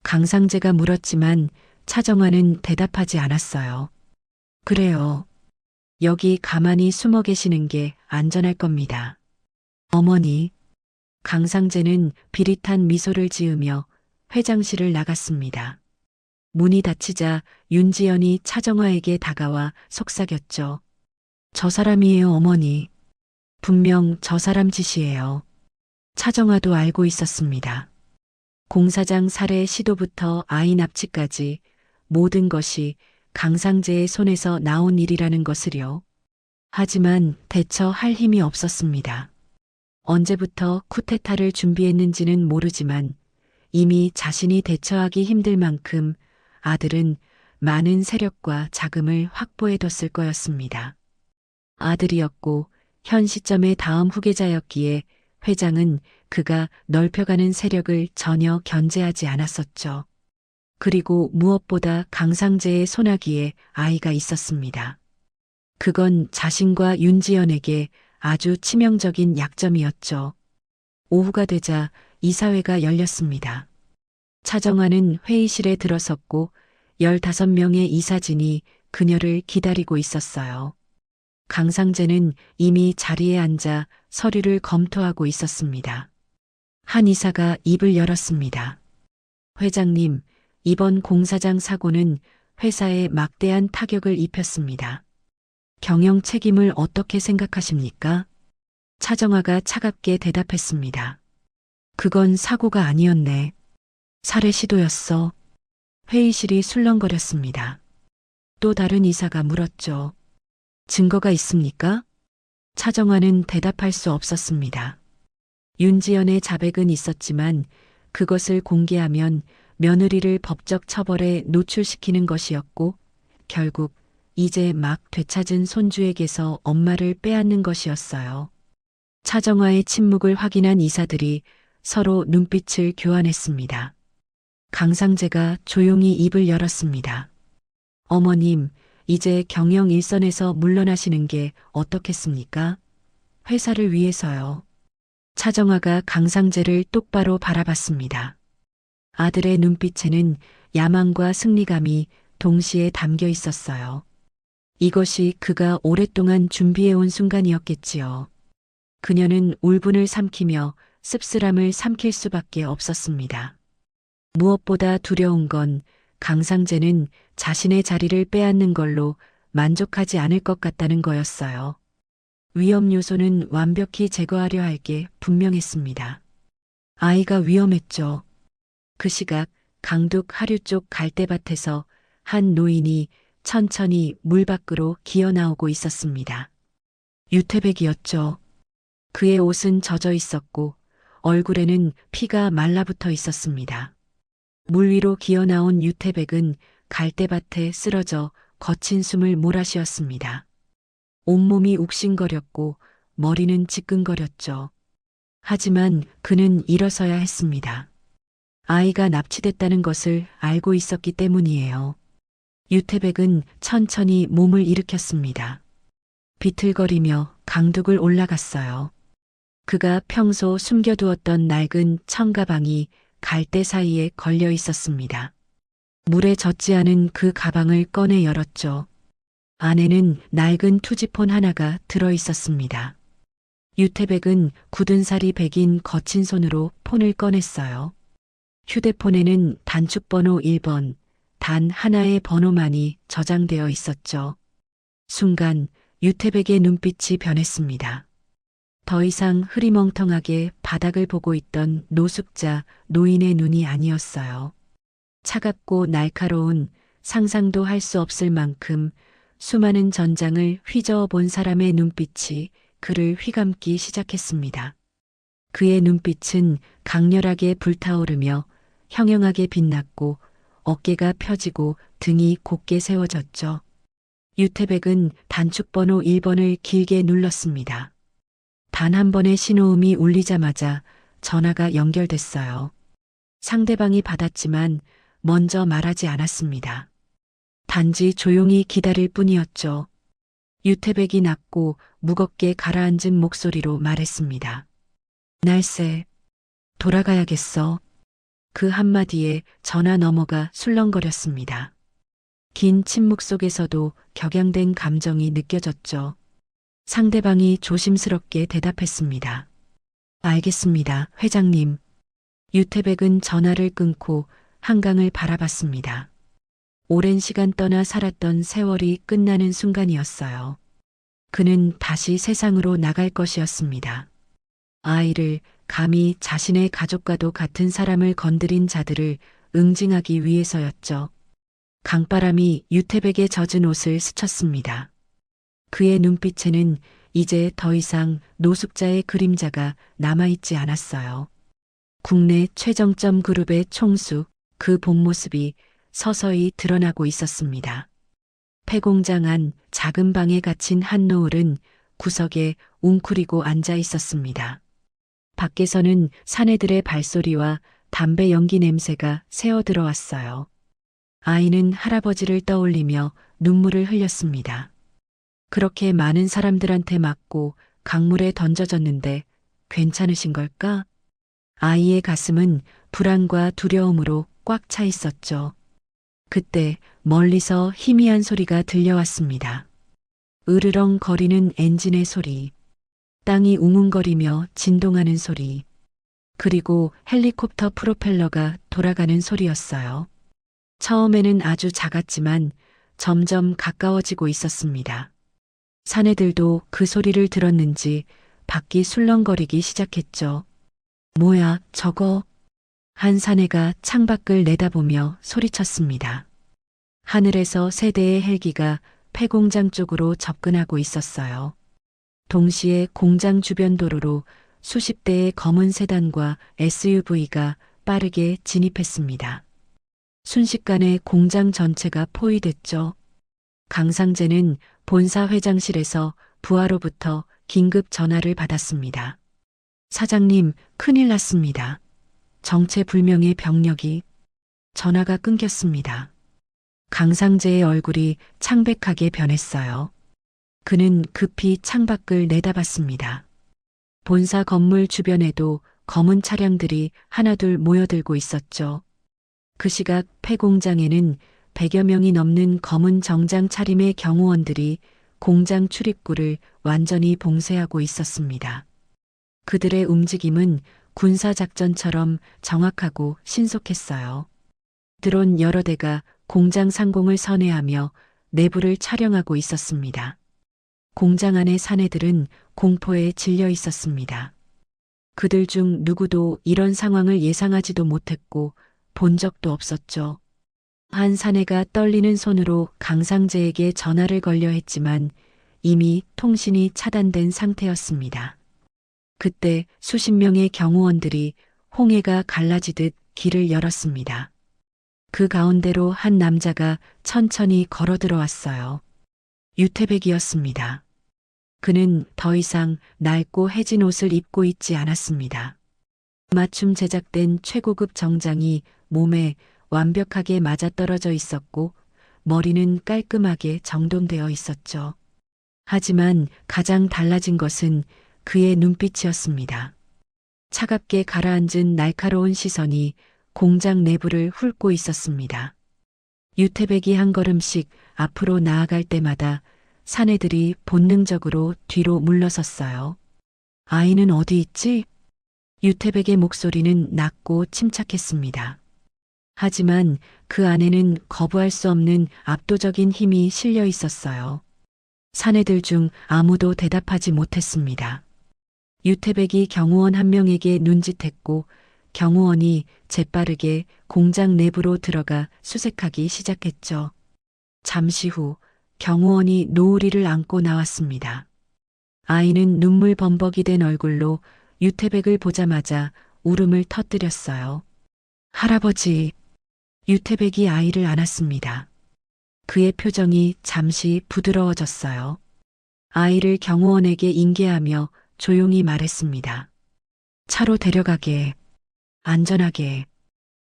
강상재가 물었지만 차정화는 대답하지 않았어요. 그래요. 여기 가만히 숨어 계시는 게 안전할 겁니다. 어머니. 강상재는 비릿한 미소를 지으며 회장실을 나갔습니다. 문이 닫히자 윤지연이 차정화에게 다가와 속삭였죠. 저 사람이에요, 어머니. 분명 저 사람 짓이에요. 차정화도 알고 있었습니다. 공사장 살해 시도부터 아이 납치까지 모든 것이 강상재의 손에서 나온 일이라는 것을요. 하지만 대처할 힘이 없었습니다. 언제부터 쿠데타를 준비했는지는 모르지만 이미 자신이 대처하기 힘들 만큼 아들은 많은 세력과 자금을 확보해뒀을 거였습니다. 아들이었고 현 시점의 다음 후계자였기에 회장은 그가 넓혀가는 세력을 전혀 견제하지 않았었죠. 그리고 무엇보다 강상재의 손아귀에 아이가 있었습니다. 그건 자신과 윤지연에게 아주 치명적인 약점이었죠. 오후가 되자 이사회가 열렸습니다. 차정화는 회의실에 들어섰고 15명의 이사진이 그녀를 기다리고 있었어요. 강상재는 이미 자리에 앉아 서류를 검토하고 있었습니다. 한 이사가 입을 열었습니다. 회장님, 이번 공사장 사고는 회사에 막대한 타격을 입혔습니다. 경영 책임을 어떻게 생각하십니까? 차정화가 차갑게 대답했습니다. 그건 사고가 아니었네. 살해 시도였어. 회의실이 술렁거렸습니다. 또 다른 이사가 물었죠. 증거가 있습니까? 차정화는 대답할 수 없었습니다. 윤지연의 자백은 있었지만 그것을 공개하면 며느리를 법적 처벌에 노출시키는 것이었고 결국 이제 막 되찾은 손주에게서 엄마를 빼앗는 것이었어요. 차정화의 침묵을 확인한 이사들이 서로 눈빛을 교환했습니다. 강상재가 조용히 입을 열었습니다. 어머님, 이제 경영 일선에서 물러나시는 게 어떻겠습니까? 회사를 위해서요. 차정화가 강상재를 똑바로 바라봤습니다. 아들의 눈빛에는 야망과 승리감이 동시에 담겨 있었어요. 이것이 그가 오랫동안 준비해온 순간이었겠지요. 그녀는 울분을 삼키며 씁쓸함을 삼킬 수밖에 없었습니다. 무엇보다 두려운 건 강상재는 자신의 자리를 빼앗는 걸로 만족하지 않을 것 같다는 거였어요. 위험 요소는 완벽히 제거하려 할 게 분명했습니다. 아이가 위험했죠. 그 시각 강둑 하류 쪽 갈대밭에서 한 노인이 천천히 물 밖으로 기어 나오고 있었습니다. 유태백이었죠. 그의 옷은 젖어 있었고 얼굴에는 피가 말라붙어 있었습니다. 물 위로 기어 나온 유태백은 갈대밭에 쓰러져 거친 숨을 몰아쉬었습니다. 온몸이 욱신거렸고 머리는 지끈거렸죠. 하지만 그는 일어서야 했습니다. 아이가 납치됐다는 것을 알고 있었기 때문이에요. 유태백은 천천히 몸을 일으켰습니다. 비틀거리며 강둑을 올라갔어요. 그가 평소 숨겨두었던 낡은 청가방이 갈대 사이에 걸려 있었습니다. 물에 젖지 않은 그 가방을 꺼내 열었죠. 안에는 낡은 투지폰 하나가 들어 있었습니다. 유태백은 굳은 살이 배긴 거친 손으로 폰을 꺼냈어요. 휴대폰에는 단축번호 1번, 단 하나의 번호만이 저장되어 있었죠. 순간 유태백의 눈빛이 변했습니다. 더 이상 흐리멍텅하게 바닥을 보고 있던 노숙자 노인의 눈이 아니었어요. 차갑고 날카로운 상상도 할 수 없을 만큼 수많은 전장을 휘저어 본 사람의 눈빛이 그를 휘감기 시작했습니다. 그의 눈빛은 강렬하게 불타오르며 형형하게 빛났고 어깨가 펴지고 등이 곧게 세워졌죠. 유태백은 단축번호 1번을 길게 눌렀습니다. 단 한 번의 신호음이 울리자마자 전화가 연결됐어요. 상대방이 받았지만 먼저 말하지 않았습니다. 단지 조용히 기다릴 뿐이었죠. 유태백이 낮고 무겁게 가라앉은 목소리로 말했습니다. 날새, 돌아가야겠어. 그 한마디에 전화 너머가 술렁거렸습니다. 긴 침묵 속에서도 격양된 감정이 느껴졌죠. 상대방이 조심스럽게 대답했습니다. 알겠습니다, 회장님. 유태백은 전화를 끊고 한강을 바라봤습니다. 오랜 시간 떠나 살았던 세월이 끝나는 순간이었어요. 그는 다시 세상으로 나갈 것이었습니다. 아이를, 감히 자신의 가족과도 같은 사람을 건드린 자들을 응징하기 위해서였죠. 강바람이 유태백의 젖은 옷을 스쳤습니다. 그의 눈빛에는 이제 더 이상 노숙자의 그림자가 남아있지 않았어요. 국내 최정점 그룹의 총수, 그 본 모습이 서서히 드러나고 있었습니다. 폐공장 안 작은 방에 갇힌 한노을은 구석에 웅크리고 앉아 있었습니다. 밖에서는 사내들의 발소리와 담배 연기 냄새가 새어 들어왔어요. 아이는 할아버지를 떠올리며 눈물을 흘렸습니다. 그렇게 많은 사람들한테 맞고 강물에 던져졌는데 괜찮으신 걸까? 아이의 가슴은 불안과 두려움으로 꽉 차 있었죠. 그때 멀리서 희미한 소리가 들려왔습니다. 으르렁 거리는 엔진의 소리, 땅이 웅웅거리며 진동하는 소리, 그리고 헬리콥터 프로펠러가 돌아가는 소리였어요. 처음에는 아주 작았지만 점점 가까워지고 있었습니다. 사내들도 그 소리를 들었는지 밖이 술렁거리기 시작했죠. 뭐야, 저거? 한 사내가 창밖을 내다보며 소리쳤습니다. 하늘에서 세 대의 헬기가 폐공장 쪽으로 접근하고 있었어요. 동시에 공장 주변 도로로 수십 대의 검은 세단과 SUV가 빠르게 진입했습니다. 순식간에 공장 전체가 포위됐죠. 강상재는 본사 회장실에서 부하로부터 긴급 전화를 받았습니다. 사장님, 큰일 났습니다. 정체불명의 병력이. 전화가 끊겼습니다. 강상재의 얼굴이 창백하게 변했어요. 그는 급히 창밖을 내다봤습니다. 본사 건물 주변에도 검은 차량들이 하나둘 모여들고 있었죠. 그 시각 폐공장에는 100여 명이 넘는 검은 정장 차림의 경호원들이 공장 출입구를 완전히 봉쇄하고 있었습니다. 그들의 움직임은 군사작전처럼 정확하고 신속했어요. 드론 여러 대가 공장 상공을 선회하며 내부를 촬영하고 있었습니다. 공장 안의 사내들은 공포에 질려 있었습니다. 그들 중 누구도 이런 상황을 예상하지도 못했고 본 적도 없었죠. 한 사내가 떨리는 손으로 강상재에게 전화를 걸려 했지만 이미 통신이 차단된 상태였습니다. 그때 수십 명의 경호원들이 홍해가 갈라지듯 길을 열었습니다. 그 가운데로 한 남자가 천천히 걸어 들어왔어요. 유태백이었습니다. 그는 더 이상 낡고 해진 옷을 입고 있지 않았습니다. 맞춤 제작된 최고급 정장이 몸에 완벽하게 맞아떨어져 있었고 머리는 깔끔하게 정돈되어 있었죠. 하지만 가장 달라진 것은 그의 눈빛이었습니다. 차갑게 가라앉은 날카로운 시선이 공장 내부를 훑고 있었습니다. 유태백이 한 걸음씩 앞으로 나아갈 때마다 사내들이 본능적으로 뒤로 물러섰어요. 아이는 어디 있지? 유태백의 목소리는 낮고 침착했습니다. 하지만 그 안에는 거부할 수 없는 압도적인 힘이 실려 있었어요. 사내들 중 아무도 대답하지 못했습니다. 유태백이 경호원 한 명에게 눈짓했고 경호원이 재빠르게 공장 내부로 들어가 수색하기 시작했죠. 잠시 후 경호원이 노을이를 안고 나왔습니다. 아이는 눈물 범벅이 된 얼굴로 유태백을 보자마자 울음을 터뜨렸어요. 할아버지, 유태백이 아이를 안았습니다. 그의 표정이 잠시 부드러워졌어요. 아이를 경호원에게 인계하며 조용히 말했습니다. 차로 데려가게, 안전하게.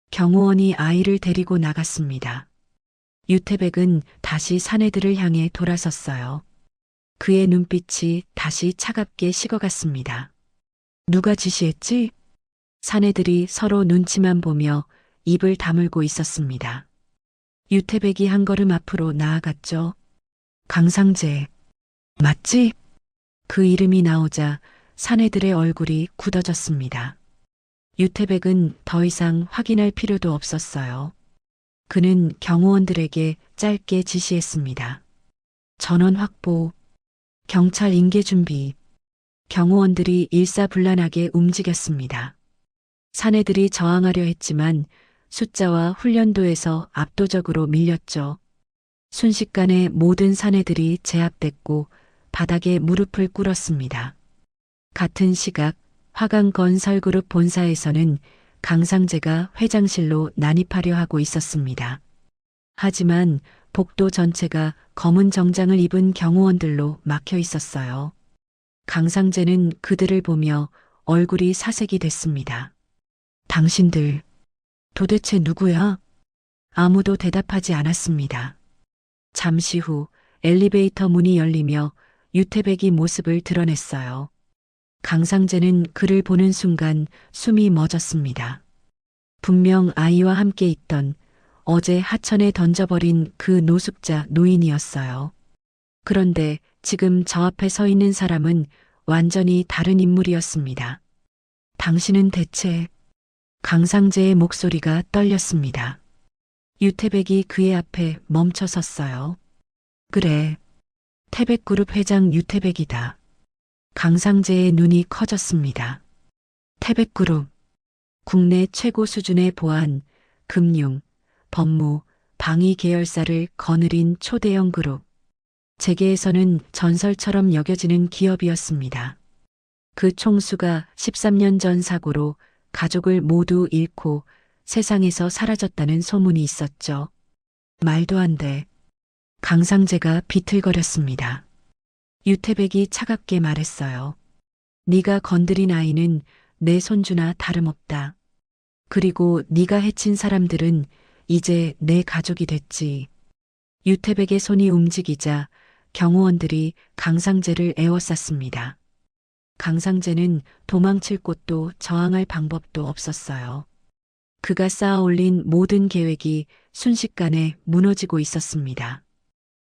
경호원이 아이를 데리고 나갔습니다. 유태백은 다시 사내들을 향해 돌아섰어요. 그의 눈빛이 다시 차갑게 식어갔습니다. 누가 지시했지? 사내들이 서로 눈치만 보며 입을 다물고 있었습니다. 유태백이 한 걸음 앞으로 나아갔죠. 강상재, 맞지? 그 이름이 나오자 사내들의 얼굴이 굳어졌습니다. 유태백은 더 이상 확인할 필요도 없었어요. 그는 경호원들에게 짧게 지시했습니다. 전원 확보, 경찰 인계 준비. 경호원들이 일사불란하게 움직였습니다. 사내들이 저항하려 했지만 숫자와 훈련도에서 압도적으로 밀렸죠. 순식간에 모든 사내들이 제압됐고 바닥에 무릎을 꿇었습니다. 같은 시각 화강건설그룹 본사에서는 강상재가 회장실로 난입하려 하고 있었습니다. 하지만 복도 전체가 검은 정장을 입은 경호원들로 막혀 있었어요. 강상재는 그들을 보며 얼굴이 사색이 됐습니다. 당신들, 도대체 누구야? 아무도 대답하지 않았습니다. 잠시 후 엘리베이터 문이 열리며 유태백이 모습을 드러냈어요. 강상재는 그를 보는 순간 숨이 멎었습니다. 분명 아이와 함께 있던 어제 하천에 던져버린 그 노숙자 노인이었어요. 그런데 지금 저 앞에 서 있는 사람은 완전히 다른 인물이었습니다. 당신은 대체... 강상재의 목소리가 떨렸습니다. 유태백이 그의 앞에 멈춰 섰어요. 그래, 태백그룹 회장 유태백이다. 강상재의 눈이 커졌습니다. 태백그룹, 국내 최고 수준의 보안, 금융, 법무, 방위 계열사를 거느린 초대형 그룹. 재계에서는 전설처럼 여겨지는 기업이었습니다. 그 총수가 13년 전 사고로 가족을 모두 잃고 세상에서 사라졌다는 소문이 있었죠. 말도 안 돼. 강상재가 비틀거렸습니다. 유태백이 차갑게 말했어요. 네가 건드린 아이는 내 손주나 다름없다. 그리고 네가 해친 사람들은 이제 내 가족이 됐지. 유태백의 손이 움직이자 경호원들이 강상재를 에워쌌습니다. 강상재는 도망칠 곳도 저항할 방법도 없었어요. 그가 쌓아 올린 모든 계획이 순식간에 무너지고 있었습니다.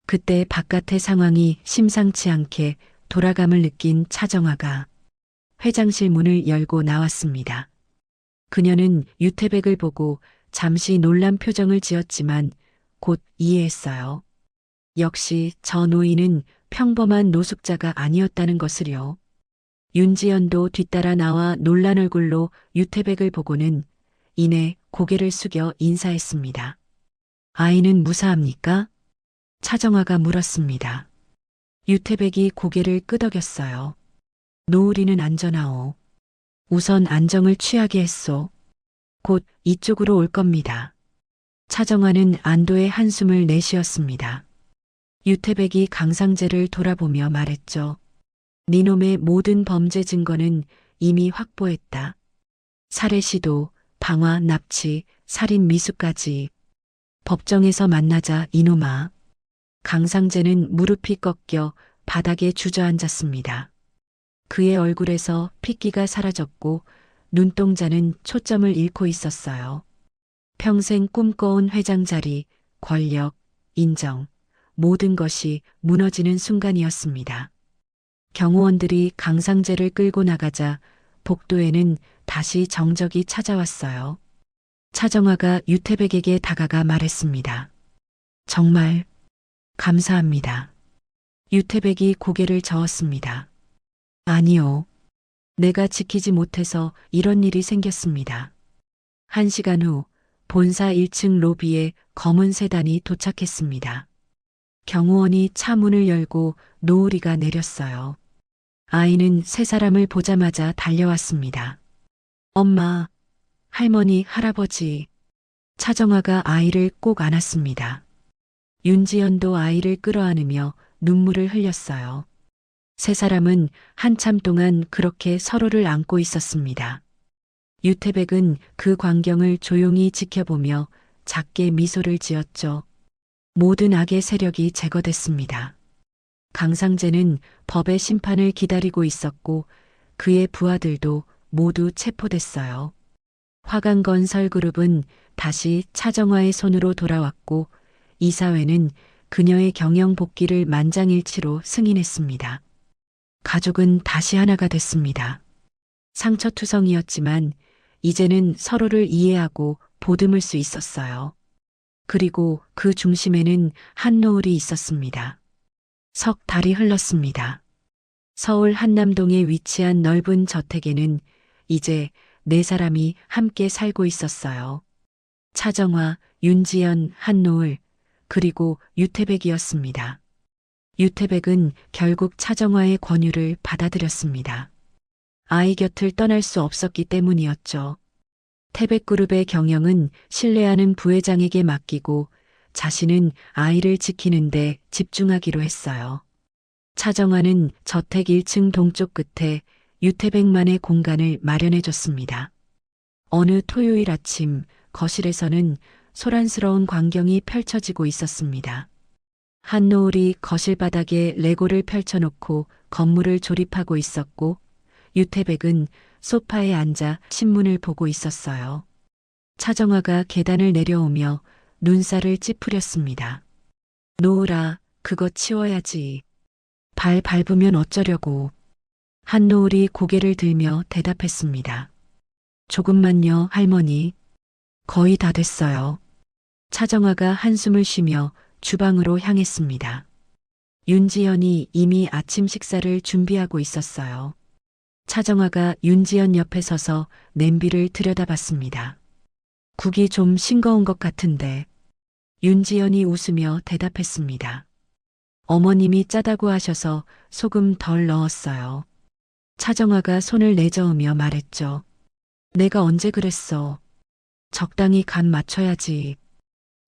그때 바깥의 상황이 심상치 않게 돌아감을 느낀 차정화가 회장실 문을 열고 나왔습니다. 그녀는 유태백을 보고 잠시 놀란 표정을 지었지만 곧 이해했어요. 역시 저 노인은 평범한 노숙자가 아니었다는 것을요. 윤지연도 뒤따라 나와 놀란 얼굴로 유태백을 보고는 이내 고개를 숙여 인사했습니다. 아이는 무사합니까? 차정화가 물었습니다. 유태백이 고개를 끄덕였어요. 노을이는 안전하오. 우선 안정을 취하게 했소. 곧 이쪽으로 올 겁니다. 차정화는 안도의 한숨을 내쉬었습니다. 유태백이 강상재를 돌아보며 말했죠. 니놈의 모든 범죄 증거는 이미 확보했다. 살해 시도, 방화, 납치, 살인 미수까지. 법정에서 만나자 이놈아. 강상재는 무릎이 꺾여 바닥에 주저앉았습니다. 그의 얼굴에서 핏기가 사라졌고 눈동자는 초점을 잃고 있었어요. 평생 꿈꿔온 회장 자리, 권력, 인정, 모든 것이 무너지는 순간이었습니다. 경호원들이 강상재를 끌고 나가자 복도에는 다시 정적이 찾아왔어요. 차정화가 유태백에게 다가가 말했습니다. 정말 감사합니다. 유태백이 고개를 저었습니다. 아니요. 내가 지키지 못해서 이런 일이 생겼습니다. 1시간 후 본사 1층 로비에 검은 세단이 도착했습니다. 경호원이 차 문을 열고 노을이가 내렸어요. 아이는 세 사람을 보자마자 달려왔습니다. 엄마, 할머니, 할아버지. 차정화가 아이를 꼭 안았습니다. 윤지연도 아이를 끌어안으며 눈물을 흘렸어요. 세 사람은 한참 동안 그렇게 서로를 안고 있었습니다. 유태백은 그 광경을 조용히 지켜보며 작게 미소를 지었죠. 모든 악의 세력이 제거됐습니다. 강상재는 법의 심판을 기다리고 있었고 그의 부하들도 모두 체포됐어요. 화강건설그룹은 다시 차정화의 손으로 돌아왔고 이사회는 그녀의 경영 복귀를 만장일치로 승인했습니다. 가족은 다시 하나가 됐습니다. 상처투성이었지만 이제는 서로를 이해하고 보듬을 수 있었어요. 그리고 그 중심에는 한노을이 있었습니다. 석 달이 흘렀습니다. 서울 한남동에 위치한 넓은 저택에는 이제 네 사람이 함께 살고 있었어요. 차정화, 윤지연, 한노을, 그리고 유태백이었습니다. 유태백은 결국 차정화의 권유를 받아들였습니다. 아이 곁을 떠날 수 없었기 때문이었죠. 태백그룹의 경영은 신뢰하는 부회장에게 맡기고 자신은 아이를 지키는데 집중하기로 했어요. 차정화는 저택 1층 동쪽 끝에 유태백만의 공간을 마련해줬습니다. 어느 토요일 아침 거실에서는 소란스러운 광경이 펼쳐지고 있었습니다. 한노을이 거실 바닥에 레고를 펼쳐놓고 건물을 조립하고 있었고 유태백은 소파에 앉아 신문을 보고 있었어요. 차정화가 계단을 내려오며 눈살을 찌푸렸습니다. 노을아, 그거 치워야지. 발 밟으면 어쩌려고. 한노을이 고개를 들며 대답했습니다. 조금만요, 할머니. 거의 다 됐어요. 차정화가 한숨을 쉬며 주방으로 향했습니다. 윤지연이 이미 아침 식사를 준비하고 있었어요. 차정화가 윤지연 옆에 서서 냄비를 들여다봤습니다. 국이 좀 싱거운 것 같은데. 윤지연이 웃으며 대답했습니다. 어머님이 짜다고 하셔서 소금 덜 넣었어요. 차정화가 손을 내저으며 말했죠. 내가 언제 그랬어. 적당히 간 맞춰야지.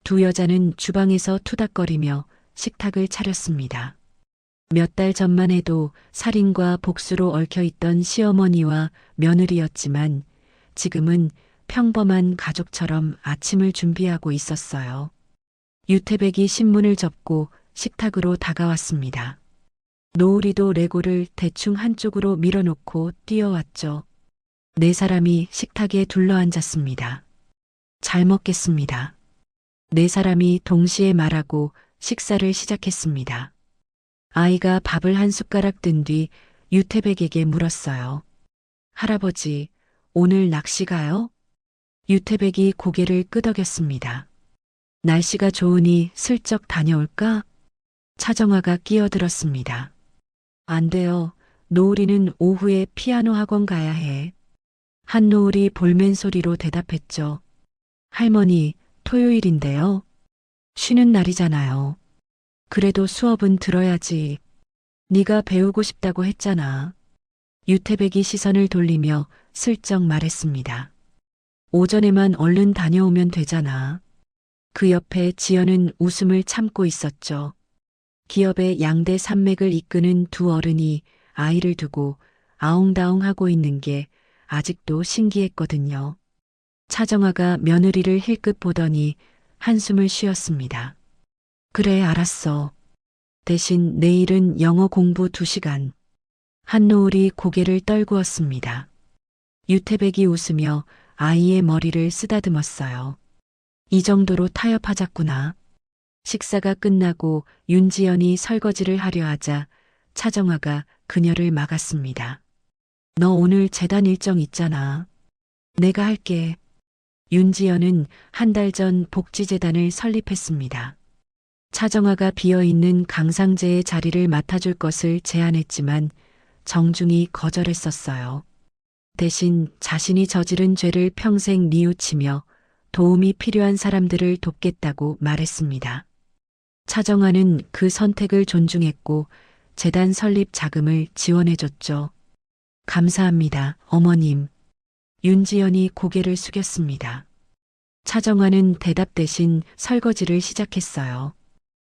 두 여자는 주방에서 투닥거리며 식탁을 차렸습니다. 몇 달 전만 해도 살인과 복수로 얽혀있던 시어머니와 며느리였지만 지금은 평범한 가족처럼 아침을 준비하고 있었어요. 유태백이 신문을 접고 식탁으로 다가왔습니다. 노을이도 레고를 대충 한쪽으로 밀어놓고 뛰어왔죠. 네 사람이 식탁에 둘러앉았습니다. 잘 먹겠습니다. 네 사람이 동시에 말하고 식사를 시작했습니다. 아이가 밥을 한 숟가락 든 뒤 유태백에게 물었어요. 할아버지, 오늘 낚시 가요? 유태백이 고개를 끄덕였습니다. 날씨가 좋으니 슬쩍 다녀올까? 차정아가 끼어들었습니다. 안 돼요. 노을이는 오후에 피아노 학원 가야 해. 한노을이 볼멘 소리로 대답했죠. 할머니, 토요일인데요. 쉬는 날이잖아요. 그래도 수업은 들어야지. 네가 배우고 싶다고 했잖아. 유태백이 시선을 돌리며 슬쩍 말했습니다. 오전에만 얼른 다녀오면 되잖아. 그 옆에 지연은 웃음을 참고 있었죠. 기업의 양대 산맥을 이끄는 두 어른이 아이를 두고 아웅다웅하고 있는 게 아직도 신기했거든요. 차정아가 며느리를 힐끗 보더니 한숨을 쉬었습니다. 그래, 알았어. 대신 내일은 영어 공부 2시간. 한노을이 고개를 떨구었습니다. 유태백이 웃으며 아이의 머리를 쓰다듬었어요. 이 정도로 타협하자꾸나. 식사가 끝나고 윤지연이 설거지를 하려 하자 차정아가 그녀를 막았습니다. 너 오늘 재단 일정 있잖아. 내가 할게. 윤지연은 한 달 전 복지재단을 설립했습니다. 차정아가 비어있는 강상제의 자리를 맡아줄 것을 제안했지만 정중히 거절했었어요. 대신 자신이 저지른 죄를 평생 뉘우치며 도움이 필요한 사람들을 돕겠다고 말했습니다. 차정아는 그 선택을 존중했고 재단 설립 자금을 지원해줬죠. 감사합니다, 어머님. 윤지연이 고개를 숙였습니다. 차정아는 대답 대신 설거지를 시작했어요.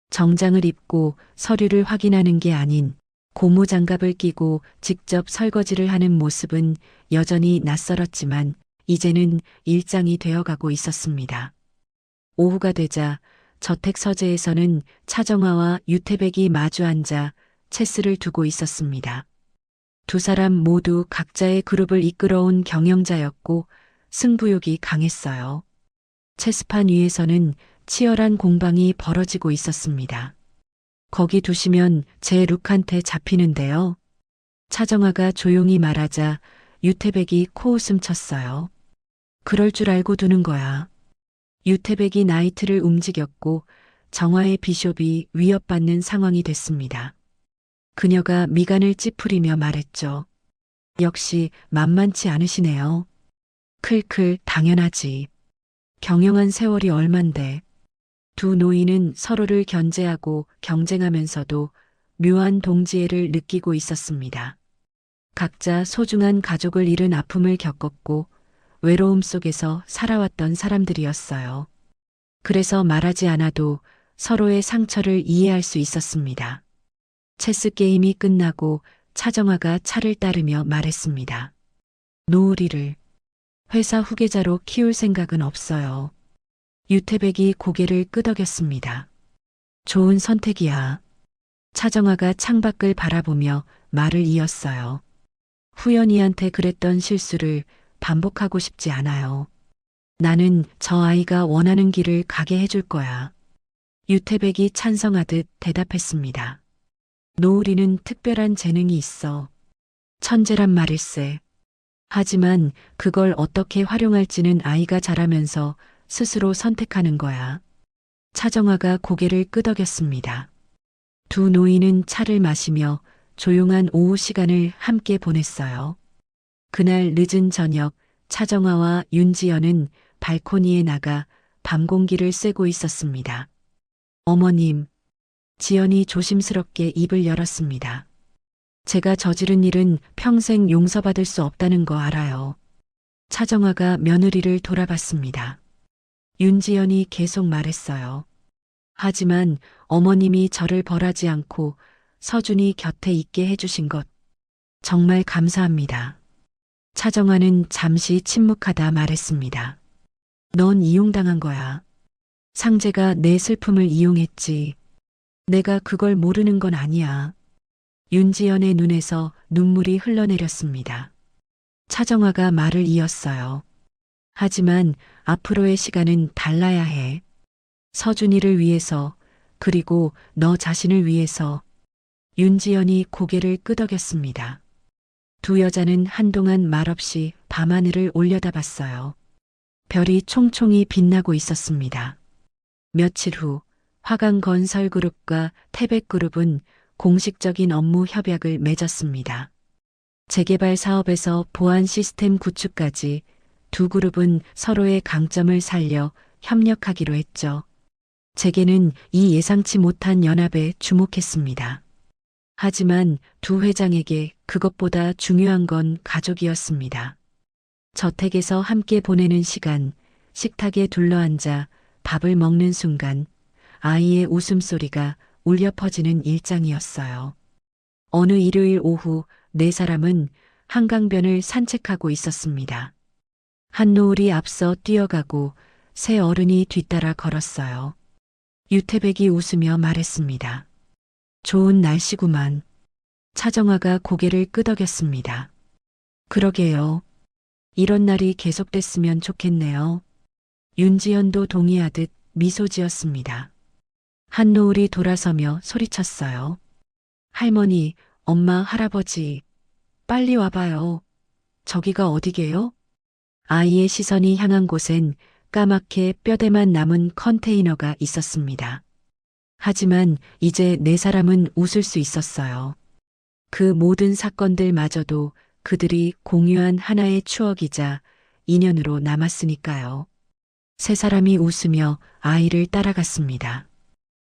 정장을 입고 서류를 확인하는 게 아닌 고무장갑을 끼고 직접 설거지를 하는 모습은 여전히 낯설었지만 이제는 일상이 되어가고 있었습니다. 오후가 되자 저택 서재에서는 차정아와 유태백이 마주 앉아 체스를 두고 있었습니다. 두 사람 모두 각자의 그룹을 이끌어온 경영자였고 승부욕이 강했어요. 체스판 위에서는 치열한 공방이 벌어지고 있었습니다. 거기 두시면 제 룩한테 잡히는데요. 차정아가 조용히 말하자 유태백이 코웃음 쳤어요. 그럴 줄 알고 두는 거야. 유태백이 나이트를 움직였고 정화의 비숍이 위협받는 상황이 됐습니다. 그녀가 미간을 찌푸리며 말했죠. 역시 만만치 않으시네요. 클클, 당연하지. 경영한 세월이 얼만데. 두 노인은 서로를 견제하고 경쟁하면서도 묘한 동지애를 느끼고 있었습니다. 각자 소중한 가족을 잃은 아픔을 겪었고 외로움 속에서 살아왔던 사람들이었어요. 그래서 말하지 않아도 서로의 상처를 이해할 수 있었습니다. 체스 게임이 끝나고 차정아가 차를 따르며 말했습니다. 노을이를 회사 후계자로 키울 생각은 없어요. 유태백이 고개를 끄덕였습니다. 좋은 선택이야. 차정아가 창밖을 바라보며 말을 이었어요. 후연이한테 그랬던 실수를 반복하고 싶지 않아요. 나는 저 아이가 원하는 길을 가게 해줄 거야. 유태백이 찬성하듯 대답했습니다. 노을이는 특별한 재능이 있어. 천재란 말일세. 하지만 그걸 어떻게 활용할지는 아이가 자라면서 스스로 선택하는 거야. 차정아가 고개를 끄덕였습니다. 두 노인은 차를 마시며 조용한 오후 시간을 함께 보냈어요. 그날 늦은 저녁 차정아와 윤지연은 발코니에 나가 밤 공기를 쐬고 있었습니다. 어머님, 지연이 조심스럽게 입을 열었습니다. 제가 저지른 일은 평생 용서받을 수 없다는 거 알아요. 차정아가 며느리를 돌아봤습니다. 윤지연이 계속 말했어요. 하지만 어머님이 저를 벌하지 않고 서준이 곁에 있게 해주신 것 정말 감사합니다. 차정아는 잠시 침묵하다 말했습니다. 넌 이용당한 거야. 상재가 내 슬픔을 이용했지. 내가 그걸 모르는 건 아니야. 윤지연의 눈에서 눈물이 흘러내렸습니다. 차정아가 말을 이었어요. 하지만 앞으로의 시간은 달라야 해. 서준이를 위해서, 그리고 너 자신을 위해서. 윤지연이 고개를 끄덕였습니다. 두 여자는 한동안 말없이 밤하늘을 올려다봤어요. 별이 총총히 빛나고 있었습니다. 며칠 후 화강건설그룹과 태백그룹은 공식적인 업무 협약을 맺었습니다. 재개발 사업에서 보안 시스템 구축까지 두 그룹은 서로의 강점을 살려 협력하기로 했죠. 재계는 이 예상치 못한 연합에 주목했습니다. 하지만 두 회장에게 그것보다 중요한 건 가족이었습니다. 저택에서 함께 보내는 시간, 식탁에 둘러앉아 밥을 먹는 순간 아이의 웃음소리가 울려 퍼지는 일상이었어요. 어느 일요일 오후 네 사람은 한강변을 산책하고 있었습니다. 한 노을이 앞서 뛰어가고 세 어른이 뒤따라 걸었어요. 유태백이 웃으며 말했습니다. 좋은 날씨구만. 차정화가 고개를 끄덕였습니다. 그러게요. 이런 날이 계속됐으면 좋겠네요. 윤지연도 동의하듯 미소 지었습니다. 한노을이 돌아서며 소리쳤어요. 할머니, 엄마, 할아버지, 빨리 와봐요. 저기가 어디게요? 아이의 시선이 향한 곳엔 까맣게 뼈대만 남은 컨테이너가 있었습니다. 하지만 이제 네 사람은 웃을 수 있었어요. 그 모든 사건들마저도 그들이 공유한 하나의 추억이자 인연으로 남았으니까요. 세 사람이 웃으며 아이를 따라갔습니다.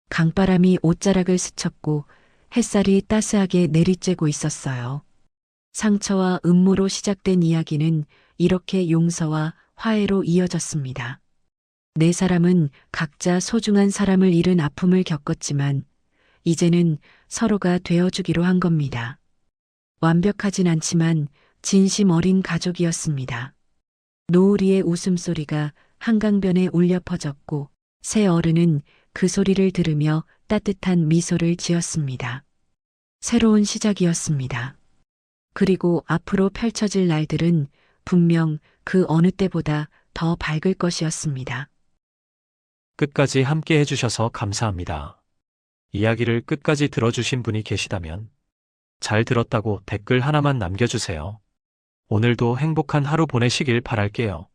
강바람이 옷자락을 스쳤고 햇살이 따스하게 내리쬐고 있었어요. 상처와 음모로 시작된 이야기는 이렇게 용서와 화해로 이어졌습니다. 네 사람은 각자 소중한 사람을 잃은 아픔을 겪었지만 이제는 서로가 되어주기로 한 겁니다. 완벽하진 않지만 진심 어린 가족이었습니다. 노을이의 웃음소리가 한강변에 울려 퍼졌고 세 어른은 그 소리를 들으며 따뜻한 미소를 지었습니다. 새로운 시작이었습니다. 그리고 앞으로 펼쳐질 날들은 분명 그 어느 때보다 더 밝을 것이었습니다. 끝까지 함께 해주셔서 감사합니다. 이야기를 끝까지 들어주신 분이 계시다면 잘 들었다고 댓글 하나만 남겨주세요. 오늘도 행복한 하루 보내시길 바랄게요.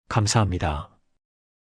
감사합니다.